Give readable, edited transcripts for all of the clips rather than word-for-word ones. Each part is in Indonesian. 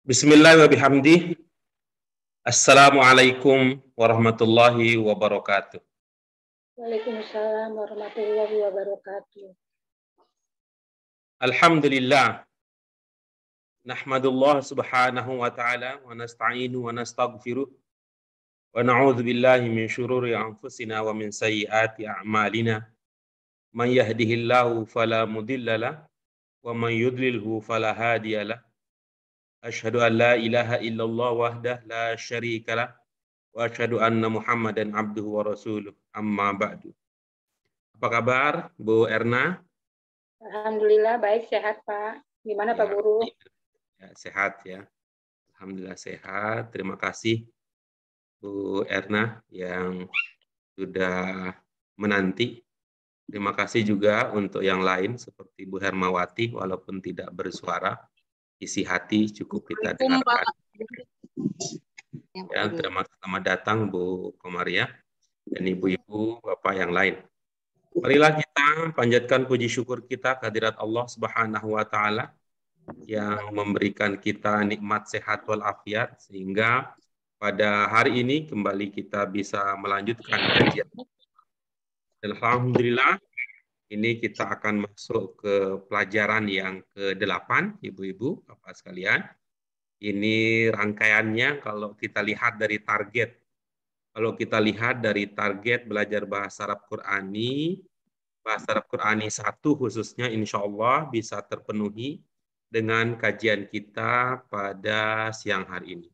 Bismillah wa bihamdih. Assalamualaikum warahmatullahi wabarakatuh. Waalaikumsalam warahmatullahi wabarakatuh. Alhamdulillah. Nahmadullah subhanahu wa ta'ala wa nasta'inu wa nastaghfiruh wa na'udzu billahi min syururi anfusina wa min sayyiati a'malina. Man yahdihillahu fala mudhillalah wa man yudlilhu fala hadiyalah. Asyhadu an la ilaha illallah wahdah la syarikalah wa asyhadu anna Muhammadan abduhu wa rasuluh. Amma ba'du. Apa kabar Bu Erna? Alhamdulillah baik, sehat Pak. Gimana Pak Guru? Ya, sehat ya. Alhamdulillah sehat. Terima kasih Bu Erna yang sudah menanti. Terima kasih juga untuk yang lain seperti Bu Hermawati walaupun tidak bersuara. Isi hati cukup kita dengarkan. Ya, selamat datang Bu Komaria dan ibu-ibu, bapak yang lain. Marilah kita panjatkan puji syukur kita kehadirat Allah Subhanahu wa taala yang memberikan kita nikmat sehat walafiat sehingga pada hari ini kembali kita bisa melanjutkan kajian. Dan alhamdulillah ini kita akan masuk ke pelajaran yang ke-8, ibu-ibu, bapak sekalian. Ini rangkaiannya kalau kita lihat dari target. Kalau kita lihat dari target belajar bahasa Arab Qur'ani 1 khususnya insya Allah bisa terpenuhi dengan kajian kita pada siang hari ini.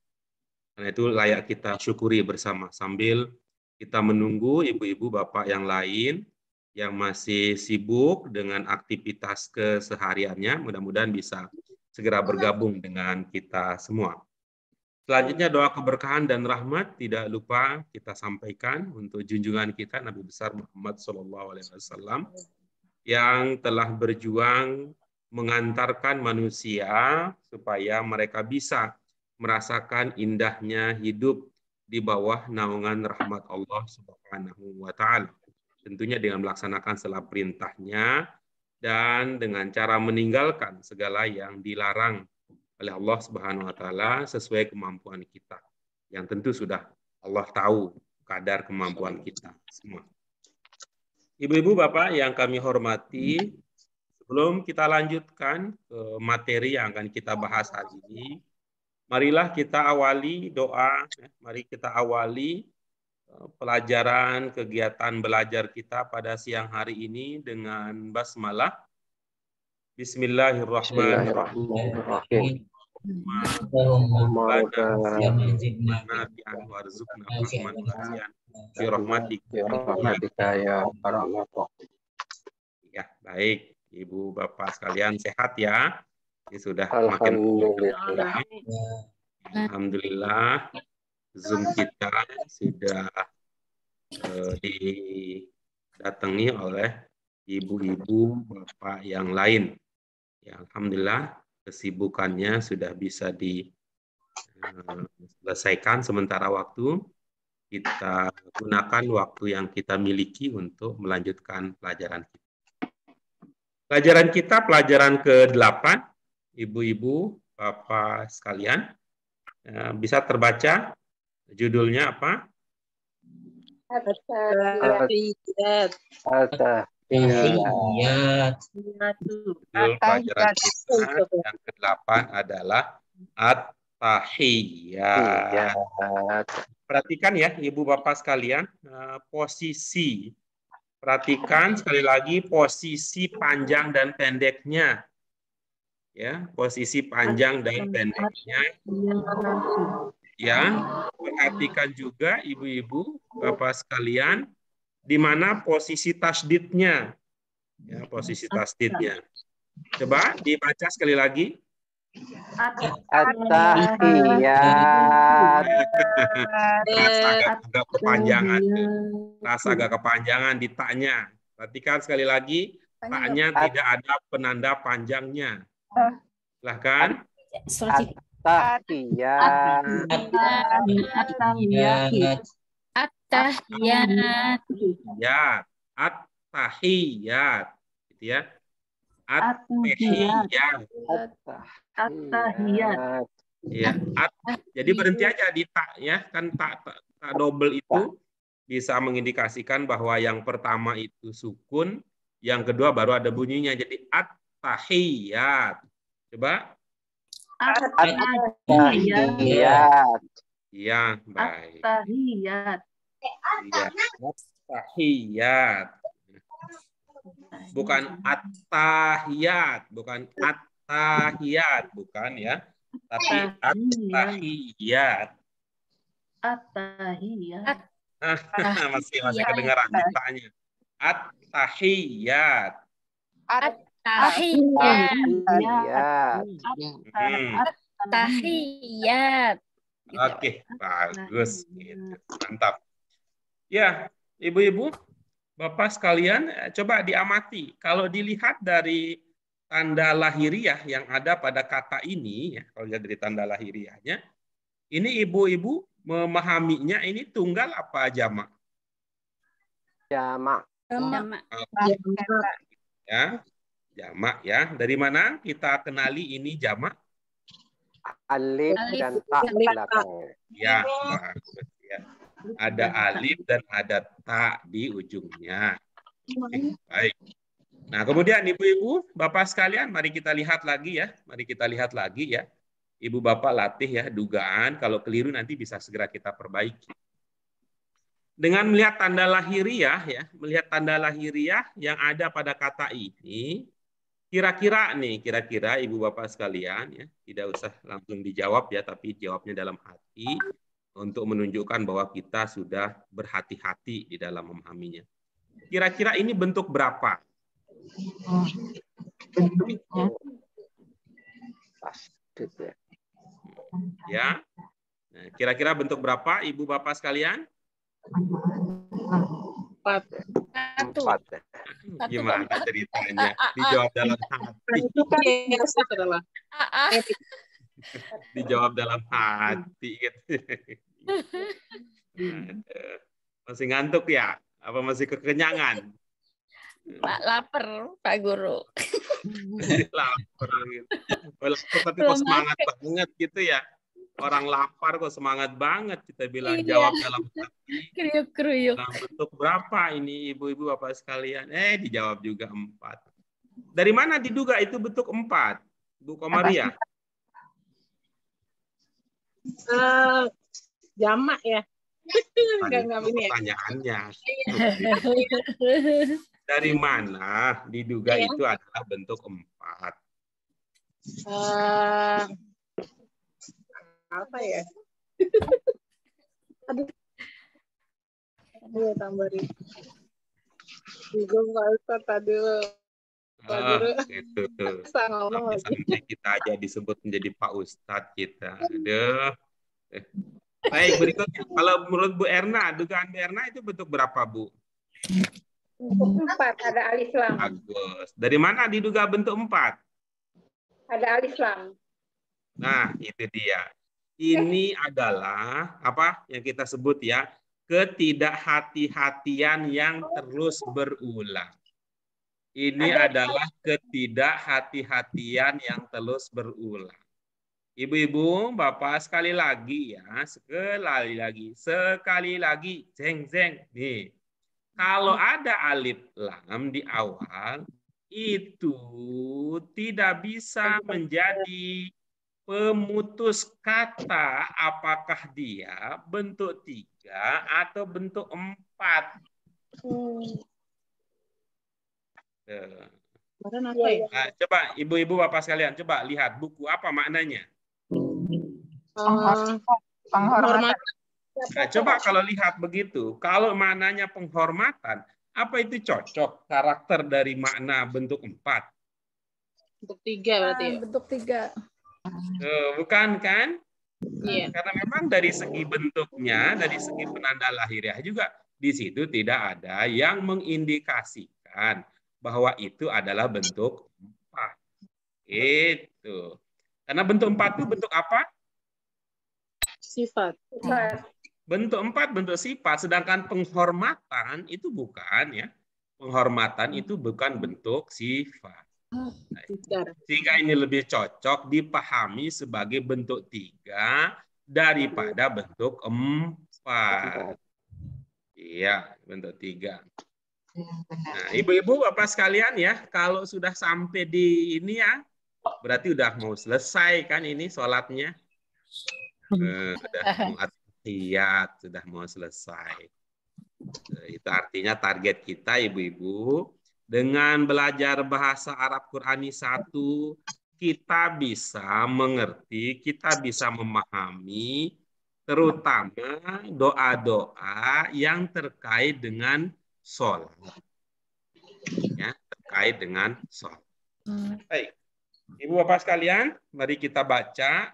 Karena itu layak kita syukuri bersama sambil kita menunggu ibu-ibu bapak yang lain yang masih sibuk dengan aktivitas kesehariannya, mudah-mudahan bisa segera bergabung dengan kita semua. Selanjutnya doa keberkahan dan rahmat tidak lupa kita sampaikan untuk junjungan kita Nabi besar Muhammad SAW yang telah berjuang mengantarkan manusia supaya mereka bisa merasakan indahnya hidup di bawah naungan rahmat Allah Subhanahu wa taala. Tentunya dengan melaksanakan segala perintahnya dan dengan cara meninggalkan segala yang dilarang oleh Allah Subhanahu wa taala sesuai kemampuan kita. Yang tentu sudah Allah tahu kadar kemampuan kita semua. Ibu-ibu, Bapak yang kami hormati, sebelum kita lanjutkan ke materi yang akan kita bahas hari ini, marilah kita awali doa, mari kita awali pelajaran kegiatan belajar kita pada siang hari ini dengan basmalah. Bismillahirrahmanirrahim. Ya, baik. Ibu Bapak sekalian sehat ya. Ini sudah makin Alhamdulillah. Zoom kita sudah didatangi oleh ibu-ibu bapak yang lain. Ya, alhamdulillah kesibukannya sudah bisa diselesaikan sementara waktu. Kita gunakan waktu yang kita miliki untuk melanjutkan pelajaran kita. Pelajaran kita pelajaran ke-8, ibu-ibu, bapak sekalian. Bisa terbaca judulnya apa? Pelajaran kita yang ke-8 adalah At-Tahiyyat. Perhatikan ya Ibu Bapak sekalian, posisi. Perhatikan sekali lagi posisi panjang dan pendeknya. Ya, posisi panjang dan pendeknya. Ya, perhatikan juga ibu-ibu, bapak sekalian, di mana posisi tasdidnya. Ya, posisi tasdidnya. Coba dibaca sekali lagi. At-Tahiyyat. Rasa agak kepanjangan. Rasa agak kepanjangan di taknya. Perhatikan sekali lagi, taknya tidak ada penanda panjangnya. Silahkan. At-Tahiyyat. At-Tahiyyat. Ya, At-Tahiyyat. Gitu ya. At-Tahiyyat. At-Tahiyyat. Ya, jadi berhenti aja di tak ya, kan tak double itu bisa mengindikasikan bahwa yang pertama itu sukun, yang kedua baru ada bunyinya. Jadi at-tahiyat. Coba. At-tahiyat. Ya, baik. At-tahiyat. Iya, at-tahiyat. Bukan at-tahiyat, bukan at-tahiyat, bukan ya. Tapi at-tahiyat. At-tahiyat. Masih kedengaran ditanya. At-tahiyat. At-tahiyat. At-tahiyat. Oke, bagus. Gitu. Mantap. Ya, ibu-ibu, bapak sekalian, coba diamati. Kalau dilihat dari tanda lahiriah yang ada pada kata ini, ya, kalau lihat dari tanda lahiriahnya, ini ibu-ibu memahaminya ini tunggal apa jamak? Jamak. Ya, jamak ya. Dari mana kita kenali ini jamak? Alif dan tak belakangnya. Ya, bagus ya. Ada alif dan ada tak di ujungnya. Oke, baik. Nah, kemudian ibu-ibu, bapak sekalian, mari kita lihat lagi ya. Mari kita lihat lagi ya. Ibu bapak latih ya dugaan. Kalau keliru nanti bisa segera kita perbaiki. Dengan melihat tanda lahiriah ya, melihat tanda lahiriah yang ada pada kata ini, kira-kira ibu bapak sekalian ya, tidak usah langsung dijawab ya, tapi jawabnya dalam hati untuk menunjukkan bahwa kita sudah berhati-hati di dalam memahaminya. Kira-kira ini bentuk berapa? Bentuknya. Ya. Nah, kira-kira bentuk berapa ibu bapak sekalian? 4. Gimana ceritanya? Dijawab dalam hati. Dijawab dalam hati. Masih ngantuk ya? Apa masih kekenyangan? Pak lapar, Pak Guru. Lapar gitu. Lapar tapi kok semangat banget gitu ya. Orang lapar kok semangat banget, kita bilang jawab dalam hati. Kriuk-kriuk. Dalam bentuk berapa ini ibu-ibu bapak sekalian? Dijawab juga 4. Dari mana diduga itu bentuk 4? Bu Komaria? Jamak ya. Enggak pertanyaannya. Dari mana diduga itu adalah bentuk 4? Apa ya? Aduh. Tambahin. Bingung Pak Ustadz tadi. Itu tuh. Sampai kita aja disebut menjadi Pak Ustadz kita. Aduh. Baik, berikutnya. Kalau menurut Bu Erna, dugaan Bu Erna itu bentuk berapa, Bu? Bentuk 4, ada alif lam. Bagus. Dari mana diduga bentuk 4? Ada alif lam. Nah, itu dia. Ini adalah apa yang kita sebut ya, ketidakhati-hatian yang terus berulang. Ini adalah ketidakhati-hatian yang terus berulang. Ibu-ibu, Bapak sekali lagi ya, sekali lagi, zeng. Nih, kalau ada alif lam di awal, itu tidak bisa menjadi pemutus kata apakah dia bentuk 3 atau bentuk 4. Nah, coba ibu-ibu bapak sekalian, coba lihat buku apa maknanya. Penghormatan. Nah, coba kalau lihat begitu, kalau maknanya penghormatan, apa itu cocok karakter dari makna bentuk 4? Bentuk 3 berarti ya? Bentuk 3. Bukan kan? Iya. Karena memang dari segi bentuknya, dari segi penanda lahiriah juga, di situ tidak ada yang mengindikasikan bahwa itu adalah bentuk 4. Itu. Karena bentuk 4 itu bentuk apa? Sifat. Bentuk 4 bentuk sifat, sedangkan penghormatan itu bukan ya. Penghormatan itu bukan bentuk sifat. Sehingga ini lebih cocok dipahami sebagai bentuk 3 daripada bentuk 4. Iya, bentuk 3. Nah, ibu-ibu, bapak sekalian ya, kalau sudah sampai di ini ya, berarti udah mau selesai kan ini sholatnya. Sudah mau atahiyat, sudah mau selesai. Itu artinya target kita, ibu-ibu, dengan belajar bahasa Arab Qurani 1, kita bisa mengerti, kita bisa memahami, terutama doa-doa yang terkait dengan sholat. Ya, terkait dengan sholat. Baik, ibu bapak sekalian, mari kita baca.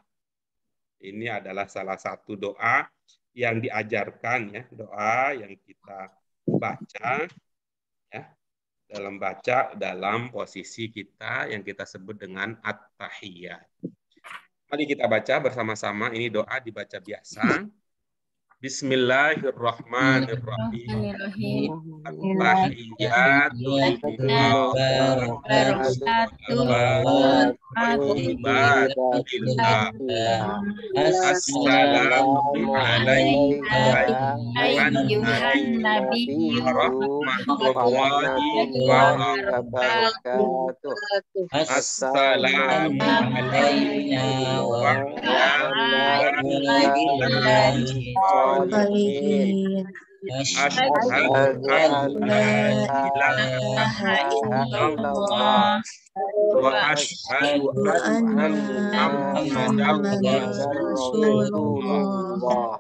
Ini adalah salah satu doa yang diajarkan, ya, doa yang kita baca, ya, dalam posisi kita yang kita sebut dengan at-tahiyyat. Mari kita baca bersama-sama. Ini doa dibaca biasa. Bismillahirrahmanirrahim. At-tahiyyatu lillah. Assalamualaikum Ayyuhan nabiyyu warahmatullahi wabarakatuh. Assalamualaikum warahmatullahi Asyhadu an la ilaha illallah wa asyhadu anna Muhammadan rasulullah.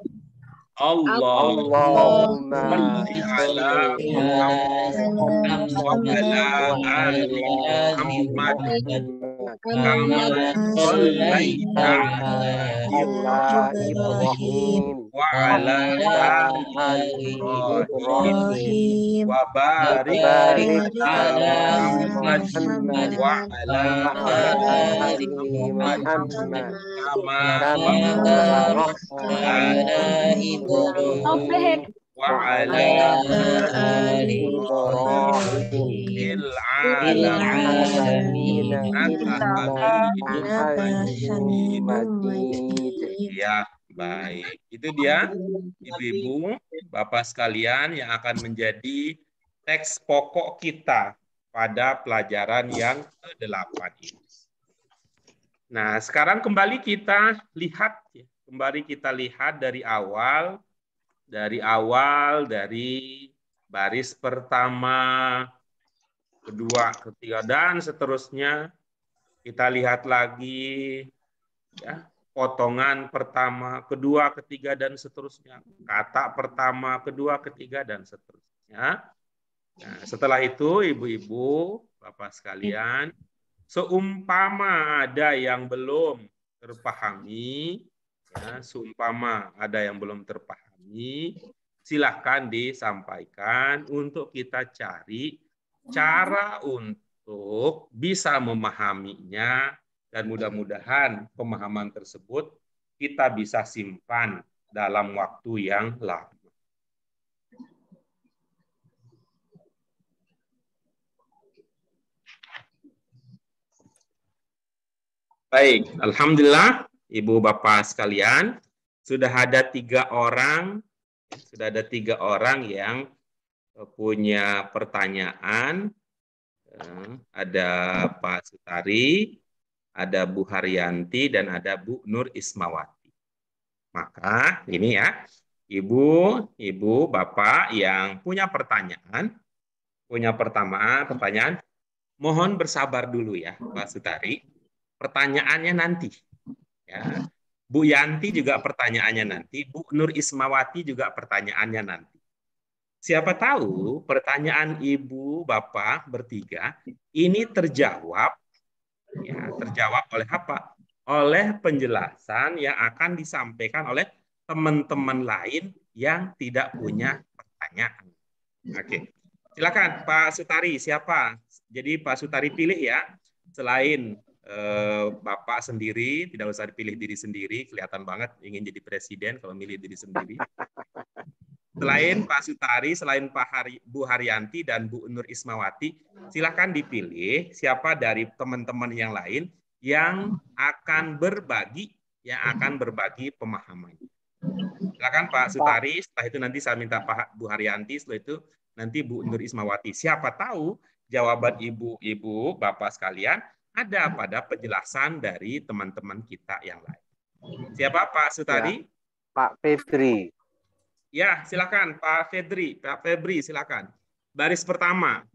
Allahumma shalli ala Muhammad wa ala ali Muhammad kama shallaita ala Ibrahim wa ala ali Ibrahim wa barik ala Muhammad wa ala ali Muhammad kama barakta ala Ibrahim wa ala ali Ibrahim fil alamin ya. Baik, itu dia ibu-ibu, bapak sekalian yang akan menjadi teks pokok kita pada pelajaran yang ke-8 ini. Nah, sekarang kembali kita lihat dari awal dari baris pertama, kedua, ketiga, dan seterusnya. Kita lihat lagi ya, potongan pertama, kedua, ketiga, dan seterusnya. Kata pertama, kedua, ketiga, dan seterusnya. Nah, setelah itu, ibu-ibu, bapak sekalian, seumpama ada yang belum terpahami, ya, silahkan disampaikan untuk kita cari cara untuk bisa memahaminya, dan mudah-mudahan pemahaman tersebut kita bisa simpan dalam waktu yang lama. Baik, alhamdulillah, ibu bapak sekalian, sudah ada 3 orang yang punya pertanyaan. Ada Pak Sutari, ada Bu Haryanti, dan ada Bu Nur Ismawati. Maka ini ya, ibu, bapak yang punya pertanyaan, mohon bersabar dulu ya Pak Sutari. Pertanyaannya nanti. Ya. Bu Yanti juga pertanyaannya nanti, Bu Nur Ismawati juga pertanyaannya nanti. Siapa tahu pertanyaan ibu bapak bertiga ini terjawab oleh apa? Oleh penjelasan yang akan disampaikan oleh teman-teman lain yang tidak punya pertanyaan. Oke, silakan Pak Sutari, siapa? Jadi Pak Sutari pilih ya, selain Bapak sendiri, tidak usah dipilih diri sendiri, kelihatan banget ingin jadi presiden kalau milih diri sendiri. Selain Pak Sutari, selain Bu Haryanti dan Bu Nur Ismawati, silakan dipilih siapa dari teman-teman yang lain yang akan berbagi pemahaman. Silakan Pak Sutari, setelah itu nanti saya minta Pak Bu Haryanti, setelah itu nanti Bu Nur Ismawati. Siapa tahu jawaban ibu-ibu, bapak sekalian ada pada penjelasan dari teman-teman kita yang lain. Siapa Pak Sutari? Ya, Pak Febri. Ya, silakan Pak Febri. Pak Febri, silakan. Baris pertama.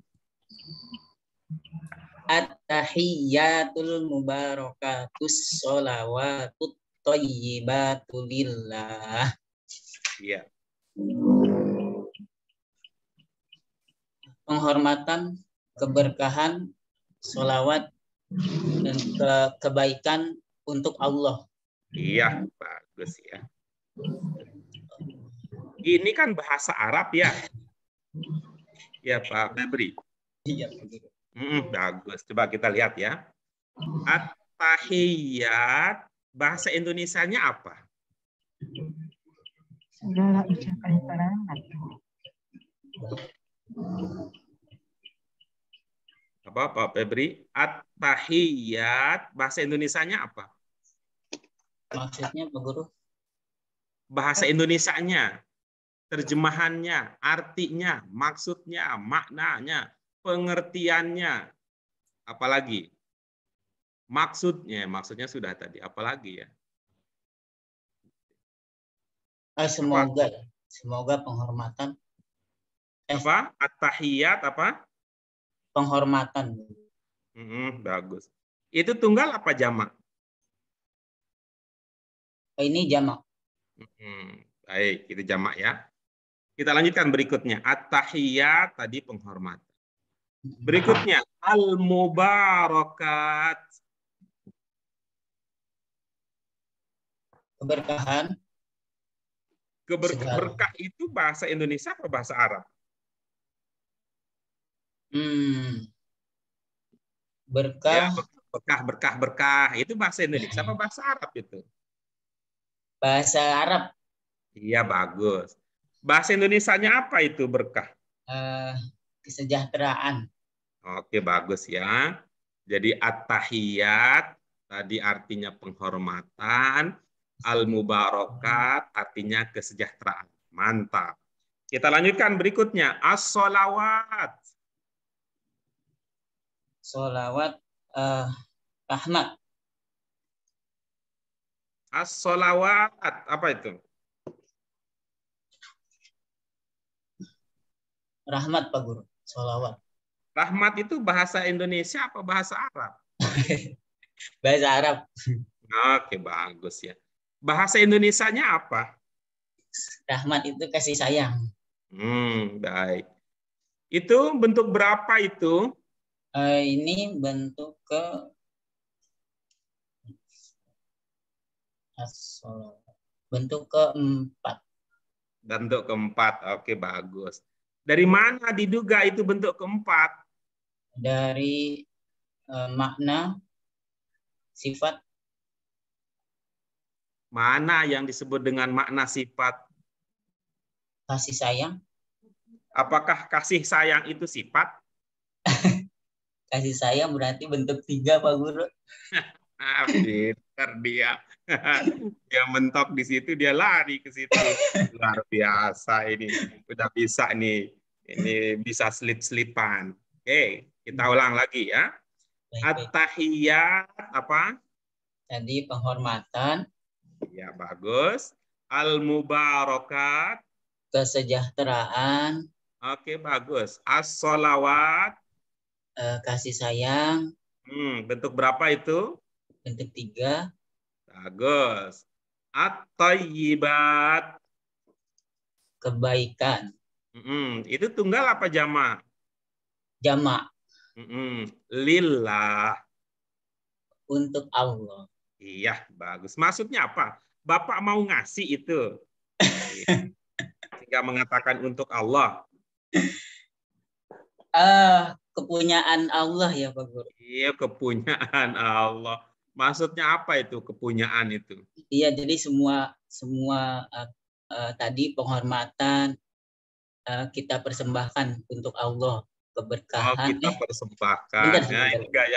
At-tahiyyatul mubarakatus sholawatut thayyibatu lillah. Iya. Penghormatan, keberkahan, sholawat, dan kebaikan untuk Allah. Iya, bagus ya. Ini kan bahasa Arab ya? Ya Pak Febri. Iya. Bagus. Coba kita lihat ya. At-tahiyyat, bahasa Indonesianya apa? Segala ucapan selamat. Apa Pak Febri? At-tahiyyat, bahasa Indonesianya apa? Maksudnya Pak Guru? Bahasa Indonesianya, terjemahannya, artinya, maksudnya, maknanya, pengertiannya, apalagi? Maksudnya sudah tadi, apalagi ya? Semoga penghormatan. Apa? At-tahiyyat apa? Penghormatan. Bagus. Itu tunggal apa jamak? Ini jamak. Baik, itu jamak ya. Kita lanjutkan berikutnya. At-tahiyyat tadi penghormatan. Berikutnya al-mubarakat. Keberkahan. Berkah itu bahasa Indonesia atau bahasa Arab? Berkah. Ya, berkah. Itu bahasa Indonesia apa bahasa Arab itu? Bahasa Arab. Iya, bagus. Bahasa Indonesianya apa itu berkah? Kesejahteraan. Oke, bagus ya. Jadi at-tahiyyat tadi artinya penghormatan, al-mubarakat artinya kesejahteraan. Mantap. Kita lanjutkan berikutnya, as-sholawat. Sholawat rahmat. As-sholawat apa itu? Rahmat Pak Guru. Sholawat. Rahmat itu bahasa Indonesia apa bahasa Arab? Bahasa Arab. Oke, bagus ya. Bahasa Indonesianya apa? Rahmat itu kasih sayang. Baik. Itu bentuk berapa itu? Ini bentuk bentuk keempat. Bentuk keempat. Oke, bagus. Dari mana diduga itu bentuk keempat? Dari makna, sifat. Mana yang disebut dengan makna sifat? Kasih sayang. Apakah kasih sayang itu sifat? Kasih sayang berarti bentuk 3 Pak Guru. Pinter dia. Dia mentok di situ, dia lari ke situ. Luar biasa ini. Udah bisa nih. Ini bisa selip-selipan. Oke, kita ulang lagi ya. At-tahiyyat apa? Tadi penghormatan. Ya, bagus. Al-mubarakat. Kesejahteraan. Oke, bagus. As-sholawat. Kasih sayang. Bentuk berapa itu? Bentuk 3. Bagus. At-thayyibat. Kebaikan. Itu tunggal apa jamak? Jamak. Lillah. Untuk Allah. Iya, bagus. Maksudnya apa? Bapak mau ngasih itu. Sehingga mengatakan untuk Allah. Kepunyaan Allah ya Pak Guru. Iya, kepunyaan Allah. Maksudnya apa itu kepunyaan itu? Iya, jadi semua tadi penghormatan, kita persembahkan untuk Allah Oh, keberkahan. kita persembahkan. Bentar, Nah, sebentar.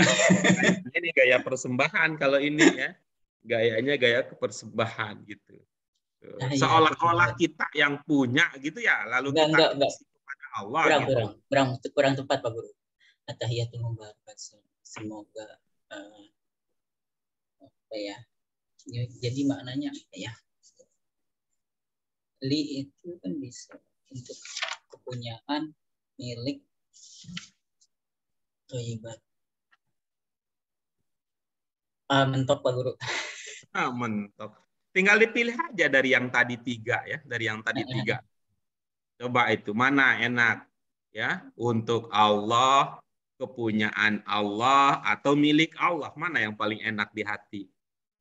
ini gaya persembahan kalau ini ya. Gayanya gaya kepersembahan gitu. Ah, iya, Seolah-olah benar. kita yang punya gitu ya, lalu kita Enggak. kasih kepada Allah Kurang, gitu. kurang tepat Pak Guru. Atahiyatul mubarak. Semoga apa ya? Jadi maknanya apa ya? Li itu kan bisa untuk kepunyaan milik thayyibat. Mentok Pak Guru. Mentok. Tinggal dipilih aja dari yang tadi 3 ya, dari yang tadi 3. Coba itu mana enak ya, untuk Allah, kepunyaan Allah atau milik Allah, mana yang paling enak di hati?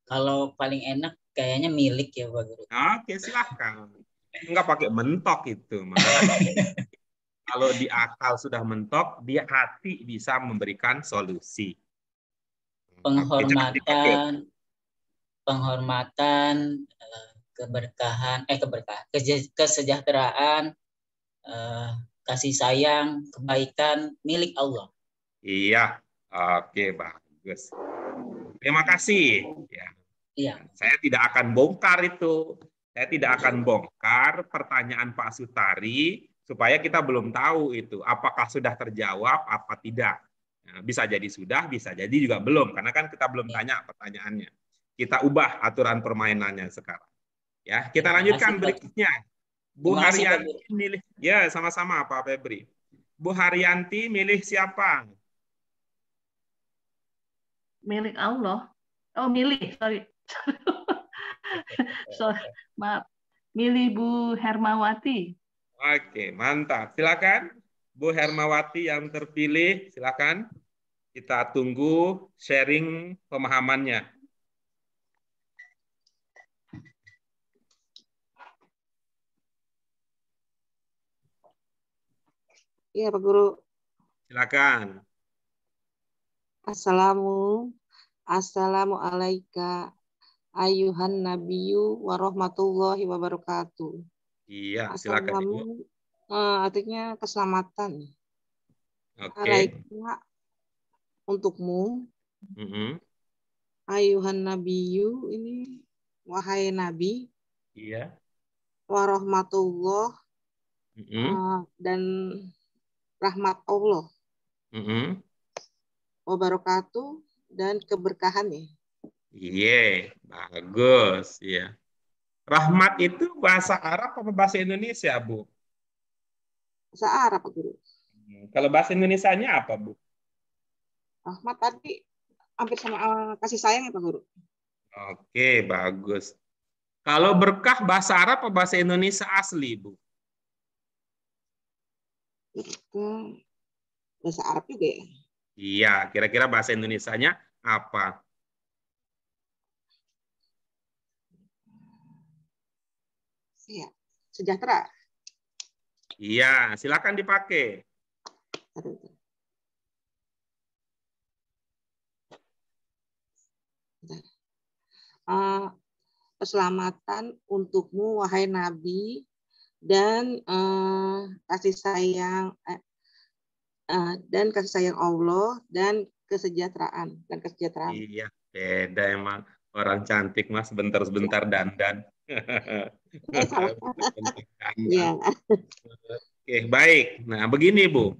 Kalau paling enak kayaknya milik ya Pak Guru. Oke, silakan. Enggak pakai mentok itu, Mas. Kalau di akal sudah mentok, di hati bisa memberikan solusi. Penghormatan, keberkahan, kesejahteraan, kasih sayang, kebaikan milik Allah. Iya, oke, bagus. Terima kasih. Ya. Iya. Saya tidak akan bongkar itu. Saya tidak akan bongkar pertanyaan Pak Sutari supaya kita belum tahu itu apakah sudah terjawab apa tidak. Nah, bisa jadi sudah, bisa jadi juga belum, karena kan kita belum tanya pertanyaannya. Kita ubah aturan permainannya sekarang. Ya, kita lanjutkan berikutnya. Bu Haryanti milih, ya sama-sama Pak Febri. Bu Haryanti milih siapa? Milik Allah. Oh, sorry. Maaf. Milih Bu Hermawati. Oke, mantap. Silakan Bu Hermawati yang terpilih, silakan. Kita tunggu sharing pemahamannya. Iya, Pak Guru. Silakan. Assalamualaikum ayuhan nabiyyu warahmatullahi wabarakatuh. Iya, silakan Ibu. Artinya keselamatan. Oke. Alaika untukmu. Ayuhan nabiyyu ini wahai nabi. Iya. Warahmatullah dan rahmat Allah. Wabarakatuh dan keberkahannya. Iya, bagus ya. Rahmat itu bahasa Arab atau bahasa Indonesia, Bu? Bahasa Arab, Pak Guru. Kalau bahasa Indonesianya apa, Bu? Rahmat tadi hampir sama kasih sayang ya, Pak Guru. Oke, bagus. Kalau berkah bahasa Arab atau bahasa Indonesia asli, Bu? Bahasa Arab juga ya? Iya, kira-kira bahasa Indonesianya apa? Iya, sejahtera. Iya, silakan dipakai. Keselamatan untukmu, wahai Nabi, dan kasih sayang Allah dan kesejahteraan Iya, beda emang orang cantik Mas, sebentar-sebentar dandan. Iya. Oke, baik. Nah, begini Bu.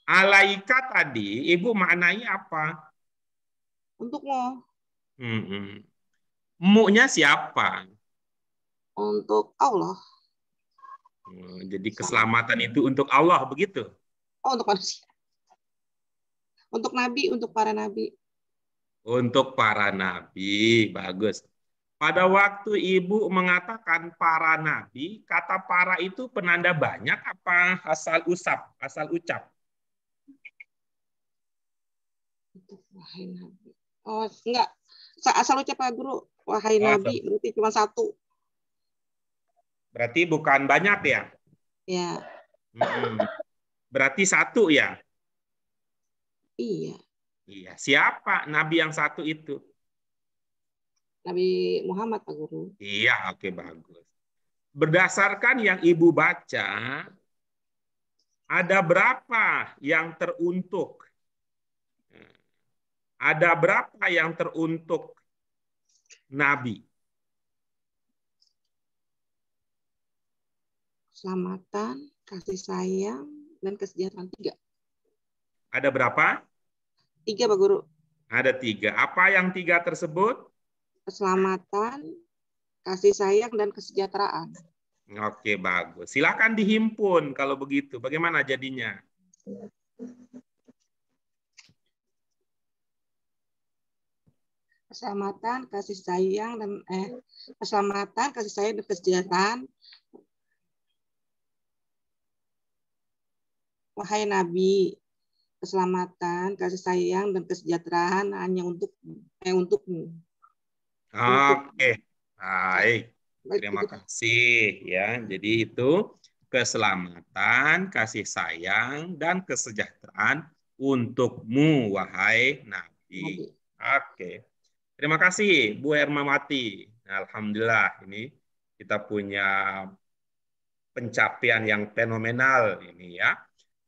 Alaika tadi Ibu maknanya apa? Untukmu. Mu-nya siapa? Untuk Allah. Jadi keselamatan itu untuk Allah, begitu? Oh, untuk manusia. Untuk nabi, untuk para nabi. Untuk para nabi, bagus. Pada waktu Ibu mengatakan para nabi, kata para itu penanda banyak apa asal ucap? Wahai nabi. Oh, enggak. Asal ucap Pak Guru. Wahai nabi, berarti cuma satu. Berarti bukan banyak ya? Ya. Berarti satu ya? Iya. Iya. Siapa nabi yang satu itu? Nabi Muhammad, Pak Guru. Iya, oke, bagus. Berdasarkan yang Ibu baca, Ada berapa yang teruntuk? Ada berapa yang teruntuk Nabi? Keselamatan, kasih sayang, dan kesejahteraan. 3. Ada berapa? 3, Pak Guru. Ada 3. Apa yang 3 tersebut? Keselamatan, kasih sayang, dan kesejahteraan. Oke, bagus. Silakan dihimpun kalau begitu. Bagaimana jadinya? Keselamatan, kasih sayang, dan keselamatan, kasih sayang, dan kesejahteraan. Wahai Nabi, keselamatan, kasih sayang, dan kesejahteraan hanya untukmu. Oke, baik. Baik, Terima begitu. kasih ya. Jadi itu keselamatan, kasih sayang, dan kesejahteraan untukmu, wahai Nabi. Nabi. Oke. Terima kasih, Bu Hermawati. Alhamdulillah, ini kita punya pencapaian yang fenomenal ini ya.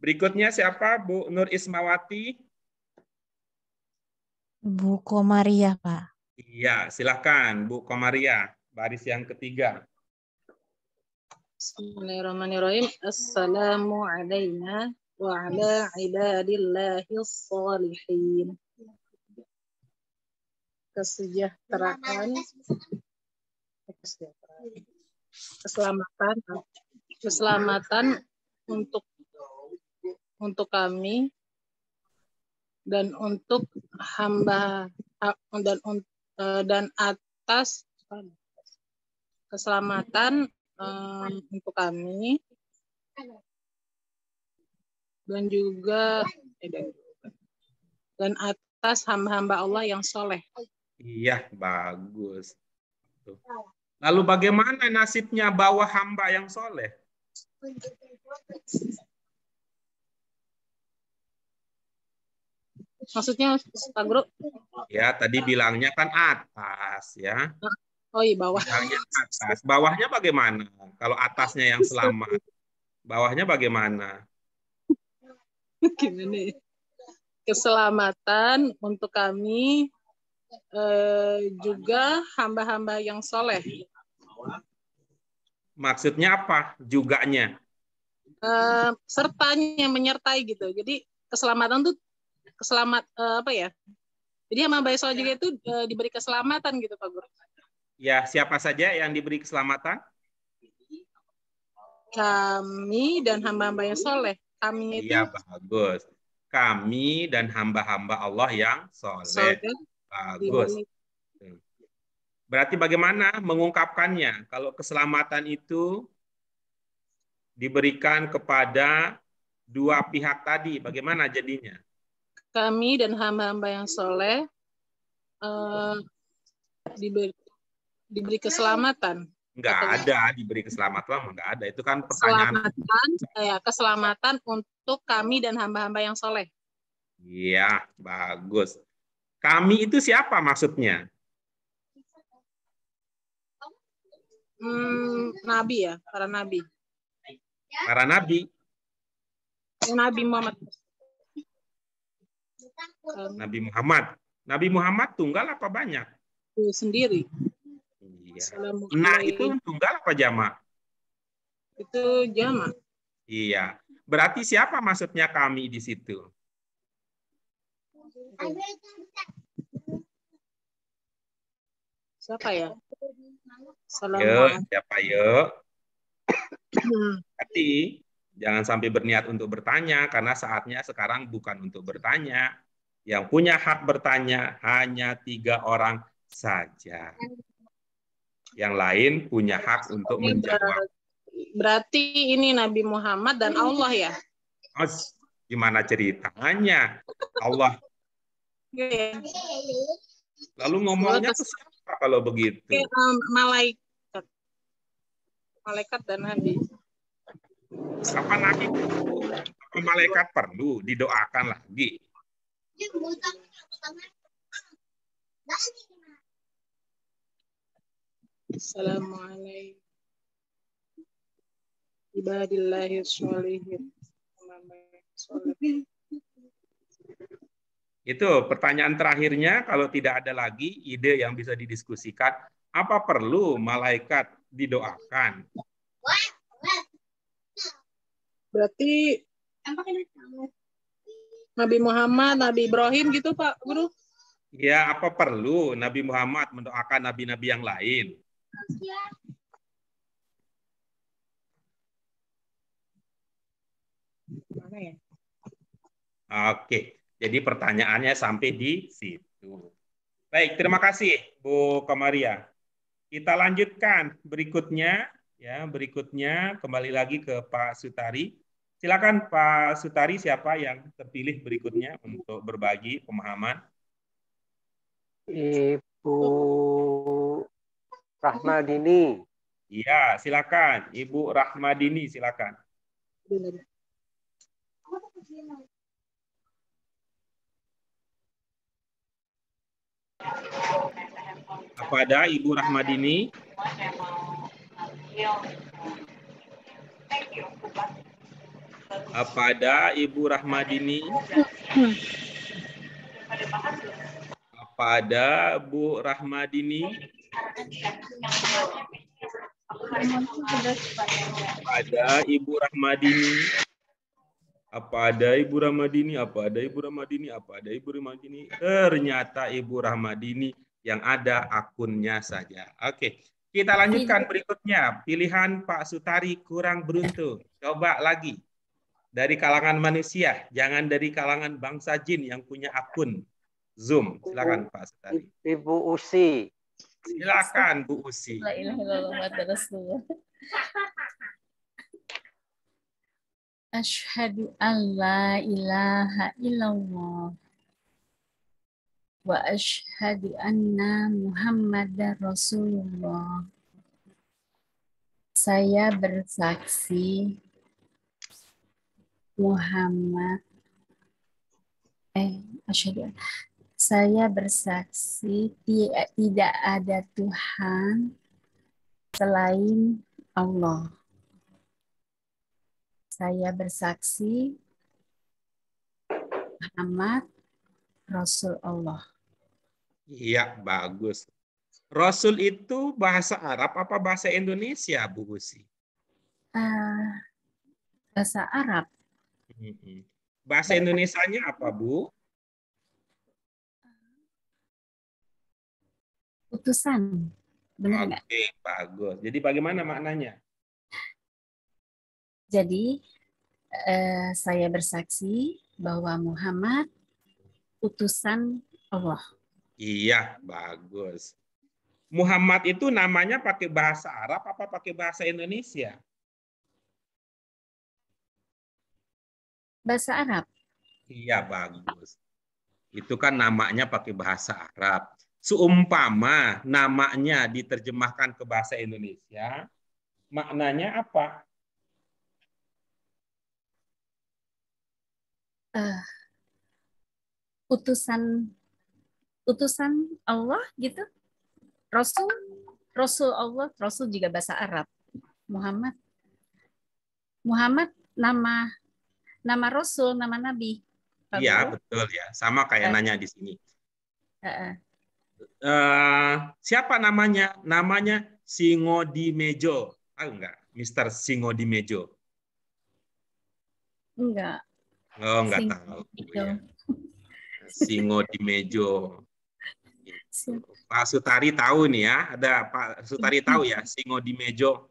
Berikutnya siapa? Bu Nur Ismawati? Bu Komaria, Pak. Iya, silakan Bu Komaria, baris yang ketiga. Bismillahirrahmanirrahim. Assalamu alayna wa ala ibadillahis shalihin. Kesejahteraan, keselamatan untuk kami dan untuk hamba dan atas keselamatan untuk kami dan juga dan atas hamba-hamba Allah yang soleh. Iya, bagus. Lalu bagaimana nasibnya bawah hamba yang soleh? Maksudnya Pak Guru? Ya, tadi bilangnya kan atas ya. Oh iya, bawah. Bilangnya atas. Bawahnya bagaimana? Kalau atasnya yang selamat, bawahnya bagaimana? Gimana ya? Keselamatan untuk kami juga hamba-hamba yang soleh. Maksudnya apa? Juganya? Sertanya, menyertai gitu. Jadi keselamatan tuh apa ya? Jadi hamba soleh juga itu diberi keselamatan gitu Pak Guru. Ya, siapa saja yang diberi keselamatan? Kami dan hamba-hamba yang soleh. Kami itu. Iya, bagus. Kami dan hamba-hamba Allah yang soleh. Bagus. Berarti bagaimana mengungkapkannya? Kalau keselamatan itu diberikan kepada dua pihak tadi, bagaimana jadinya? Kami dan hamba-hamba yang soleh diberi keselamatan. Enggak ada diberi keselamatan, enggak ada. Itu kan pertanyaan. Keselamatan untuk kami dan hamba-hamba yang soleh. Iya, bagus. Kami itu siapa maksudnya? Nabi ya, para nabi. Para nabi. Nabi Muhammad. Nabi Muhammad. Nabi Muhammad tunggal apa banyak? Sendiri. Iya. Nah, itu tunggal apa jamak? Itu jamak. Iya. Berarti siapa maksudnya kami di situ? Siapa ya? Yuk, siapa yuk? Hati, jangan sampai berniat untuk bertanya, karena saatnya sekarang bukan untuk bertanya. Yang punya hak bertanya hanya 3 orang saja. Yang lain punya hak untuk menjawab. Berarti ini Nabi Muhammad dan Allah ya? Oh, gimana ceritanya? Allah. Lalu ngomongnya ke siapa kalau begitu? Malaikat. Malaikat dan Nabi. Apa Nabi? Apa malaikat perlu didoakan lagi? Assalamualaikum. Ibadillahis sholihin. Itu pertanyaan terakhirnya, kalau tidak ada lagi ide yang bisa didiskusikan, apa perlu malaikat didoakan? Berarti Nabi Muhammad, Nabi Ibrahim gitu Pak Guru? Ya, apa perlu Nabi Muhammad mendoakan nabi-nabi yang lain? Mana ya? Oke, jadi pertanyaannya sampai di situ. Baik, terima kasih Bu Komaria. Kita lanjutkan berikutnya, ya, berikutnya kembali lagi ke Pak Sutari. Silakan Pak Sutari, siapa yang terpilih berikutnya untuk berbagi pemahaman? Ibu Rahmadini. Iya, silakan Ibu Rahmadini, silakan. Apa ada Ibu Rahmadini? Apa ada Ibu Rahmadini? Apa ada Bu Rahmadini? Ada Ibu Rahmadini? Apa ada Ibu Rahmadini? Apa ada Ibu Rahmadini? Apa ada Ibu Rahmadini? Ternyata Ibu Rahmadini yang ada akunnya saja. Oke, kita lanjutkan berikutnya. Pilihan Pak Sutari kurang beruntung. Coba lagi. Dari kalangan manusia, jangan dari kalangan bangsa jin yang punya akun Zoom. Silakan Pak Sutari. Ibu Usi. Silakan Bu Usi. La ilaha illallah Muhammadur Rasulullah. Asyhadu an la ilaha illallah wa asyhadu anna Muhammadar Rasulullah. Saya bersaksi saya bersaksi tidak ada Tuhan selain Allah. Saya bersaksi Muhammad Rasul Allah. Iya, bagus. Rasul itu bahasa Arab apa bahasa Indonesia, Bu Usi? Bahasa Arab. Bahasa Indonesianya apa, Bu? Utusan. Benar nggak? Oke, bagus. Jadi bagaimana maknanya? Jadi saya bersaksi bahwa Muhammad utusan Allah. Iya, bagus. Muhammad itu namanya pakai bahasa Arab apa pakai bahasa Indonesia? Bahasa Arab. Iya, bagus. Itu kan namanya pakai bahasa Arab. Seumpama namanya diterjemahkan ke bahasa Indonesia, maknanya apa? Utusan Allah gitu. Rasul Allah, Rasul juga bahasa Arab. Muhammad nama Rasul, nama Nabi. Iya, betul ya. Sama kayak nanya di sini. Siapa namanya? Namanya Singodimejo. Tahu nggak? Mister Singodimejo. Enggak. Oh, nggak tahu. Ya. Singodimejo. Pak Sutari tahu nih ya. Ada Pak Sutari tahu ya Singodimejo.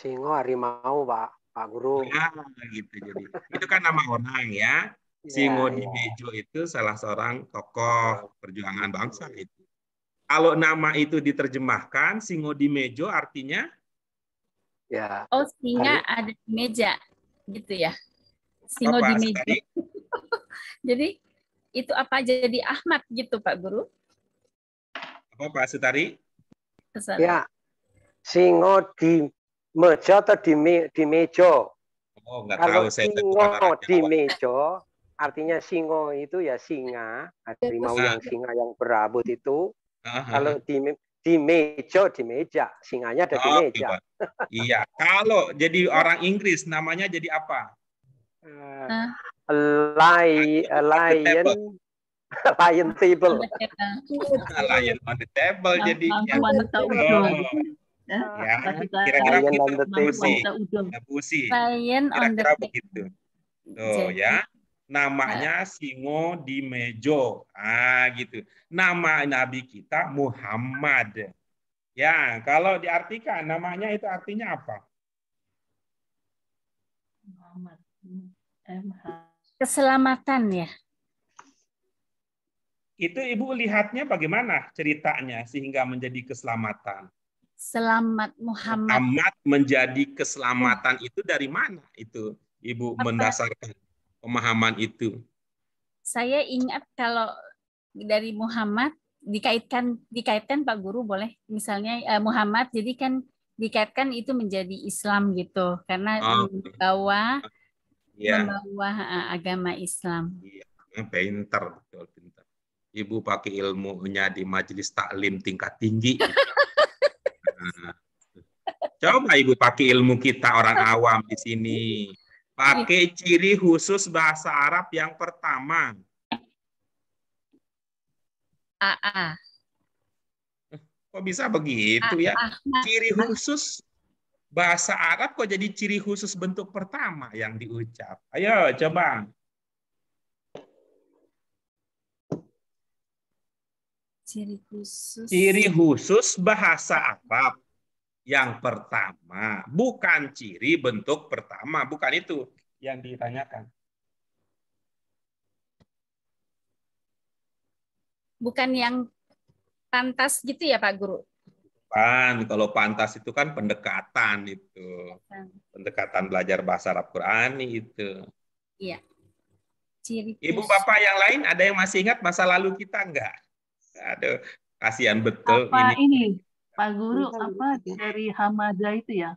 Singo harimau, Pak Guru. Ya, gitu jadi. Itu kan nama orang ya. Singodimejo itu salah seorang tokoh perjuangan bangsa itu. Kalau nama itu diterjemahkan, Singodimejo artinya? Ya. Oh, singa ada di meja, gitu ya. Singo di meja. Jadi itu apa jadi Ahmad gitu Pak Guru? Apa Pak Sutari? Ya, singo di meja atau di meja? Oh, nggak Kalau tahu saya. singo di meja, artinya singo itu ya singa, harimau yang singa yang berambut itu. Kalau di meja, singanya ada di meja. Iya, kalau jadi orang Inggris namanya jadi apa? Lion lion table. Lion on the table jadinya. Wanita udon. Ya, kira-kira Lion on begitu. the table. Busi. Lion on the Kira-kira table. begitu. Tuh ya. Namanya singo di mejo. Gitu. Nama Nabi kita Muhammad. Ya, kalau diartikan namanya itu artinya apa? Keselamatan ya. Itu Ibu lihatnya bagaimana ceritanya sehingga menjadi keselamatan? Selamat Muhammad. Muhammad menjadi keselamatan itu dari mana itu Ibu mendasarkan pemahaman itu? Saya ingat kalau dari Muhammad dikaitkan Pak Guru boleh misalnya Muhammad jadi kan dikaitkan itu menjadi Islam gitu karena membawa agama Islam. Iya, pintar betul pintar. Ibu pakai ilmunya di majelis taklim tingkat tinggi. Coba Ibu pakai ilmu kita orang awam di sini. Pakai ciri khusus bahasa Arab yang pertama. Kok bisa begitu ya? Ciri khusus bahasa Arab kok jadi ciri khusus bentuk pertama yang diucap. Ayo coba. Ciri khusus bahasa Arab yang pertama, bukan ciri bentuk pertama, bukan itu yang ditanyakan. Bukan yang pantas gitu ya Pak Guru? Bukan, kalau pantas itu kan pendekatan itu. Pendekatan belajar bahasa Arab Qurani itu. Iya. Ciri Ibu Bapak yang lain ada yang masih ingat masa lalu kita enggak? Aduh, kasihan betul apa ini Pak Guru apa dari Hamada itu ya?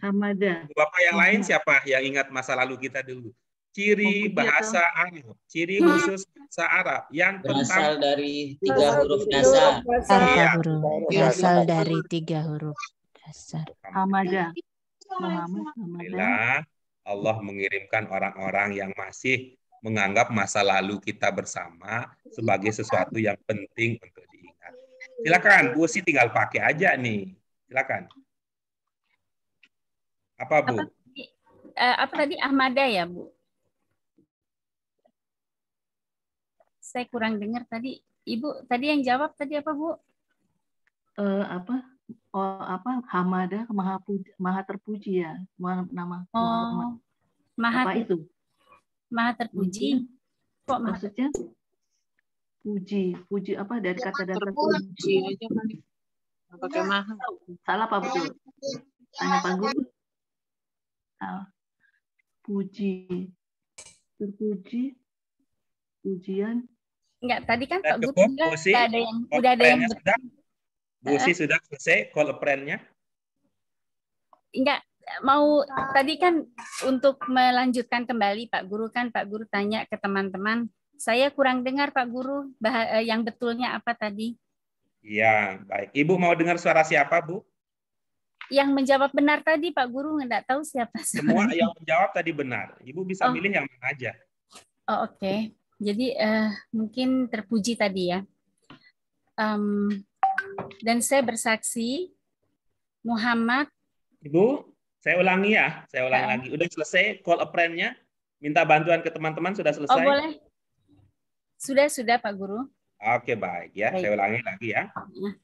Hamada. Bapak yang lain siapa yang ingat masa lalu kita dulu? Ciri bahasa Arab, ciri khusus bahasa Arab yang berasal dari 3 huruf dasar. Pak Guru. Berasal dari 3 huruf dasar. Hamada. Alhamdulillah Allah mengirimkan orang-orang yang masih menganggap masa lalu kita bersama sebagai sesuatu yang penting untuk diingat. Silakan, Bu Si tinggal pakai aja nih. Silakan. Apa Bu? Apa tadi Ahmada ya Bu? Saya kurang dengar tadi. Ibu tadi yang jawab tadi apa Bu? Hamada maha terpuji ya nama. Maha itu? Maha terpuji. Kok maksudnya? Puji apa dari kata dasar puji aja kali. Pakai maha. Salah Pak betul. Tanya Pak Guru. Puji, terpuji, pujian. Enggak, tadi kan Pak Guru udah ada yang Bu Si sudah selesai call a friend-nya? Enggak, mau tadi kan untuk melanjutkan kembali Pak Guru tanya ke teman-teman. Saya kurang dengar Pak Guru yang betulnya apa tadi? Iya, baik. Ibu mau dengar suara siapa, Bu? Yang menjawab benar tadi Pak Guru enggak tahu siapa. Semua yang menjawab tadi benar. Ibu bisa milih yang mana aja. Oh, oke. Jadi mungkin terpuji tadi ya. Dan saya bersaksi Muhammad. Ibu, saya ulangi ya. Saya ulangi lagi. Udah selesai call a friend-nya? Minta bantuan ke teman-teman sudah selesai? Oh, boleh. Sudah Pak Guru. Oke, baik ya. Saya ulangi lagi ya.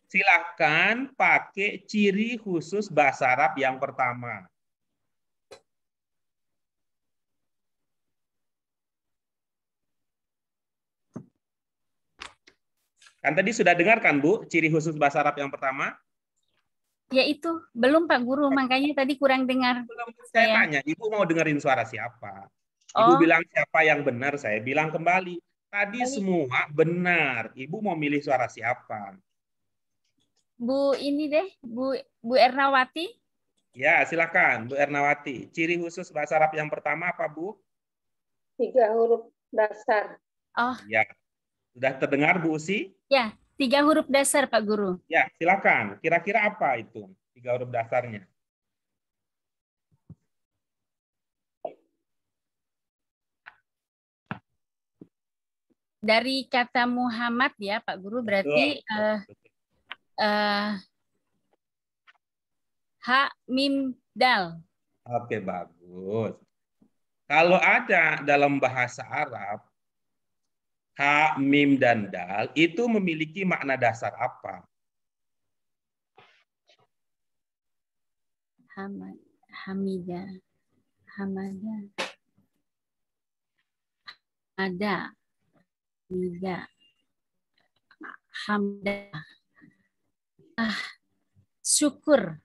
Silakan pakai ciri khusus bahasa Arab yang pertama. Kan tadi sudah dengarkan Bu, ciri khusus bahasa Arab yang pertama? Ya itu, belum Pak Guru, makanya tadi kurang dengar. Belum, saya tanya, Ibu mau dengerin suara siapa? Ibu bilang siapa yang benar, saya bilang kembali. Tadi semua benar. Ibu mau milih suara siapa? Bu ini deh, Bu Ernawati. Ya, silakan Bu Ernawati. Ciri khusus bahasa Arab yang pertama apa, Bu? 3 huruf dasar. Oh. Ya. Sudah terdengar Bu Usi? Ya, 3 huruf dasar Pak Guru. Ya, silakan. Kira-kira apa itu 3 huruf dasarnya? Dari kata Muhammad ya Pak Guru, berarti ha mim dal. Oke, bagus. Kalau ada dalam bahasa Arab, ha, mim, dan dal itu memiliki makna dasar apa? Hamida. Hamada. Ada. Mida. Hamda. Syukur.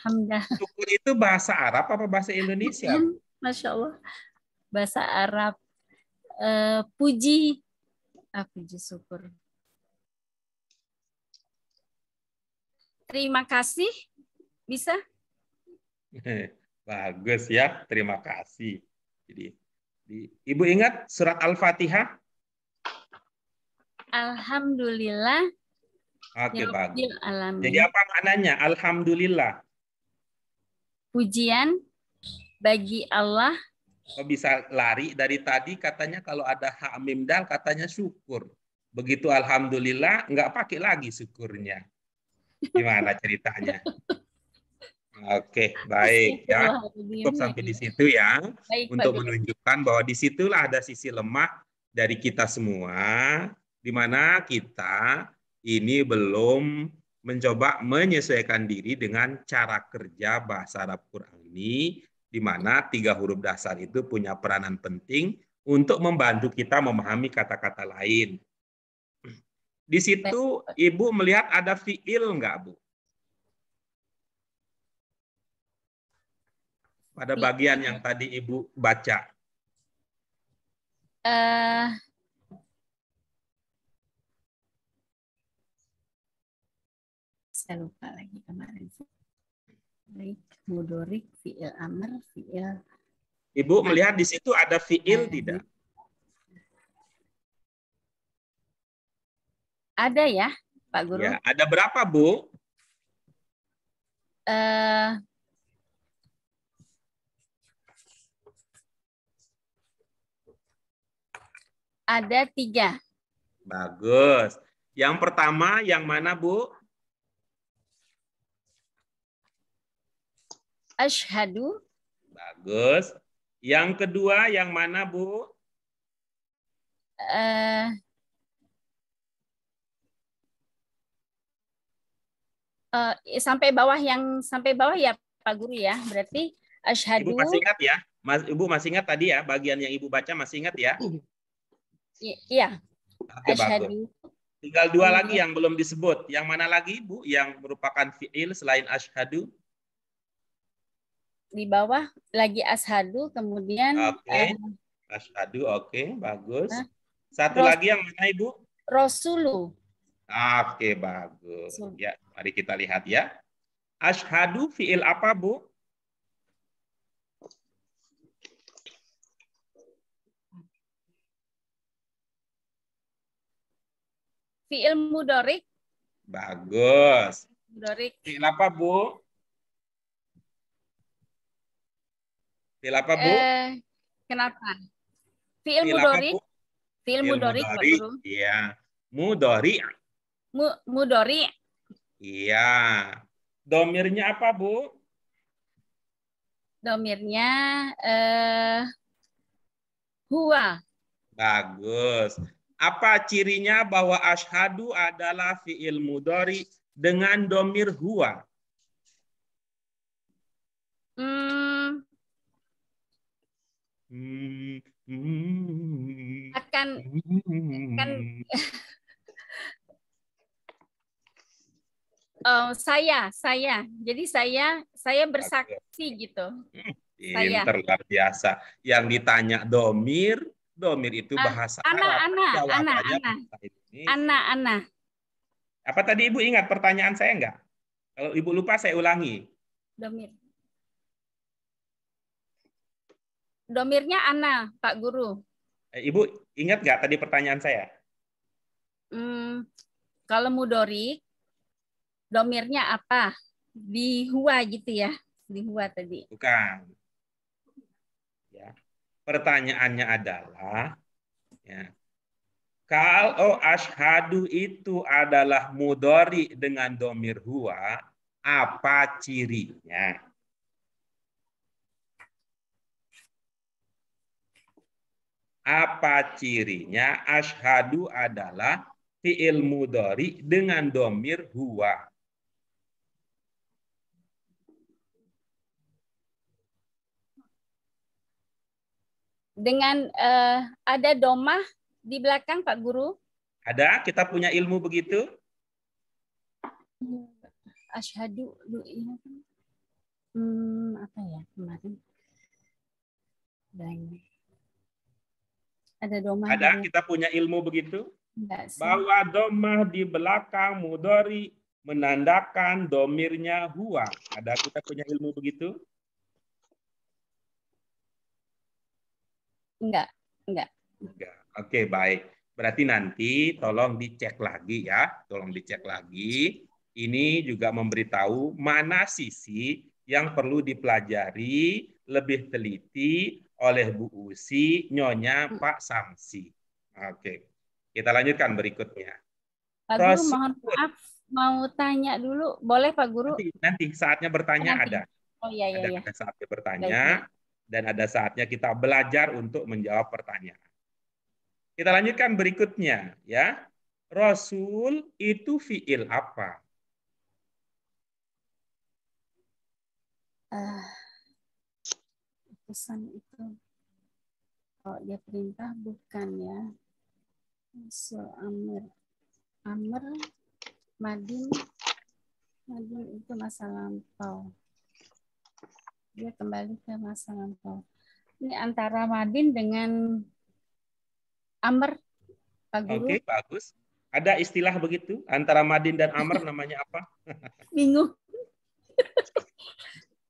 Hamda. Syukur itu bahasa Arab apa bahasa Indonesia? Masya Allah. Bahasa Arab. Puji. Puji syukur. Terima kasih. Bisa? Bagus ya. Terima kasih. Jadi, Ibu ingat surat Al-Fatihah? Alhamdulillah. Oke, bagus. Alamin. Jadi apa maknanya? Alhamdulillah. Pujian bagi Allah. Kok bisa lari dari tadi katanya kalau ada hak mim dal katanya syukur. Begitu alhamdulillah nggak pakai lagi syukurnya. Gimana ceritanya? Oke, baik ya. Cukup sampai di situ ya. Baik, untuk menunjukkan bahwa disitulah ada sisi lemah dari kita semua, di mana kita ini belum mencoba menyesuaikan diri dengan cara kerja bahasa Arab Qurani, di mana 3 huruf dasar itu punya peranan penting untuk membantu kita memahami kata-kata lain. Di situ Ibu melihat ada fiil nggak, Bu? Pada bagian yang tadi Ibu baca. Saya lupa lagi kemarin. Baik, mudorik, fiil amr, fiil. Ibu melihat di situ ada fiil tidak? Ada ya, Pak Guru. Ya, ada berapa, Bu? Ada 3. Bagus. Yang pertama yang mana, Bu? Asyhadu. Bagus. Yang kedua yang mana, Bu? Sampai bawah ya Pak Guru ya. Berarti asyhadu. Ibu masih ingat ya? Ibu masih ingat tadi ya bagian yang Ibu baca masih ingat ya? Iya. Asyhadu. Tinggal 2 lagi yang belum disebut. Yang mana lagi, Bu, yang merupakan fiil selain asyhadu? Di bawah lagi asyhadu, kemudian asyhadu, oke, bagus. Satu lagi yang mana, Ibu? Rasulu. Oke, bagus. Ya, mari kita lihat ya. Asyhadu fiil apa, Bu? Fiil mudorik. Bagus. Mudorik. Fiil apa, Bu? Fiil apa, Bu? Kenapa? Fiil mudorik. Fiil mudorik, Pak Guru. Iya. Mudori. Mudori. Iya. Domirnya apa, Bu? Domirnya huwa. Bagus. Apa cirinya bahwa asyhadu adalah fiil mudhari dengan domir huwa? Akan saya. Jadi saya bersaksi gitu. Pinter, luar biasa. Yang ditanya domir itu bahasa Arab. Ana. Apa tadi Ibu ingat pertanyaan saya enggak? Kalau Ibu lupa saya ulangi. Domirnya ana, Pak Guru. Ibu ingat nggak tadi pertanyaan saya? Kalau mudorik, domirnya apa? Di huwa gitu ya? Di huwa tadi. Bukan. Ya. Pertanyaannya adalah, ya, Kalau ashadu itu adalah mudhari dengan domir huwa, apa cirinya? Apa cirinya ashadu adalah fi'il mudhari dengan domir huwa? Dengan ada domah di belakang Pak Guru. Ada? Kita punya ilmu begitu? Asyhadu apa ya kemarin? Ada domah. Ada? Kita punya ilmu begitu? Enggak sih. Bahwa domah di belakang mudhari menandakan domirnya huwa. Ada kita punya ilmu begitu? Enggak. Enggak. Oke, baik. Berarti nanti tolong dicek lagi ya. Tolong dicek lagi. Ini juga memberitahu mana sisi yang perlu dipelajari lebih teliti oleh Bu Usi, Nyonya Pak Samsi. Oke. Kita lanjutkan berikutnya. Pak Guru, mohon maaf, mau tanya dulu. Boleh Pak Guru? Nanti saatnya bertanya nanti. ada. Oh iya, iya. Ada saatnya bertanya. Dan ada saatnya kita belajar untuk menjawab pertanyaan. Kita lanjutkan berikutnya, ya. Rasul itu fiil apa? Pesan itu. Oh, dia perintah bukan ya. Rasul Amr. Amr, Madin itu masa lampau. Dia kembali ke masa lampau. Ini antara Madin dengan Amr, Pak Guru. Oke, bagus. Ada istilah begitu antara Madin dan Amr namanya apa? Bingung.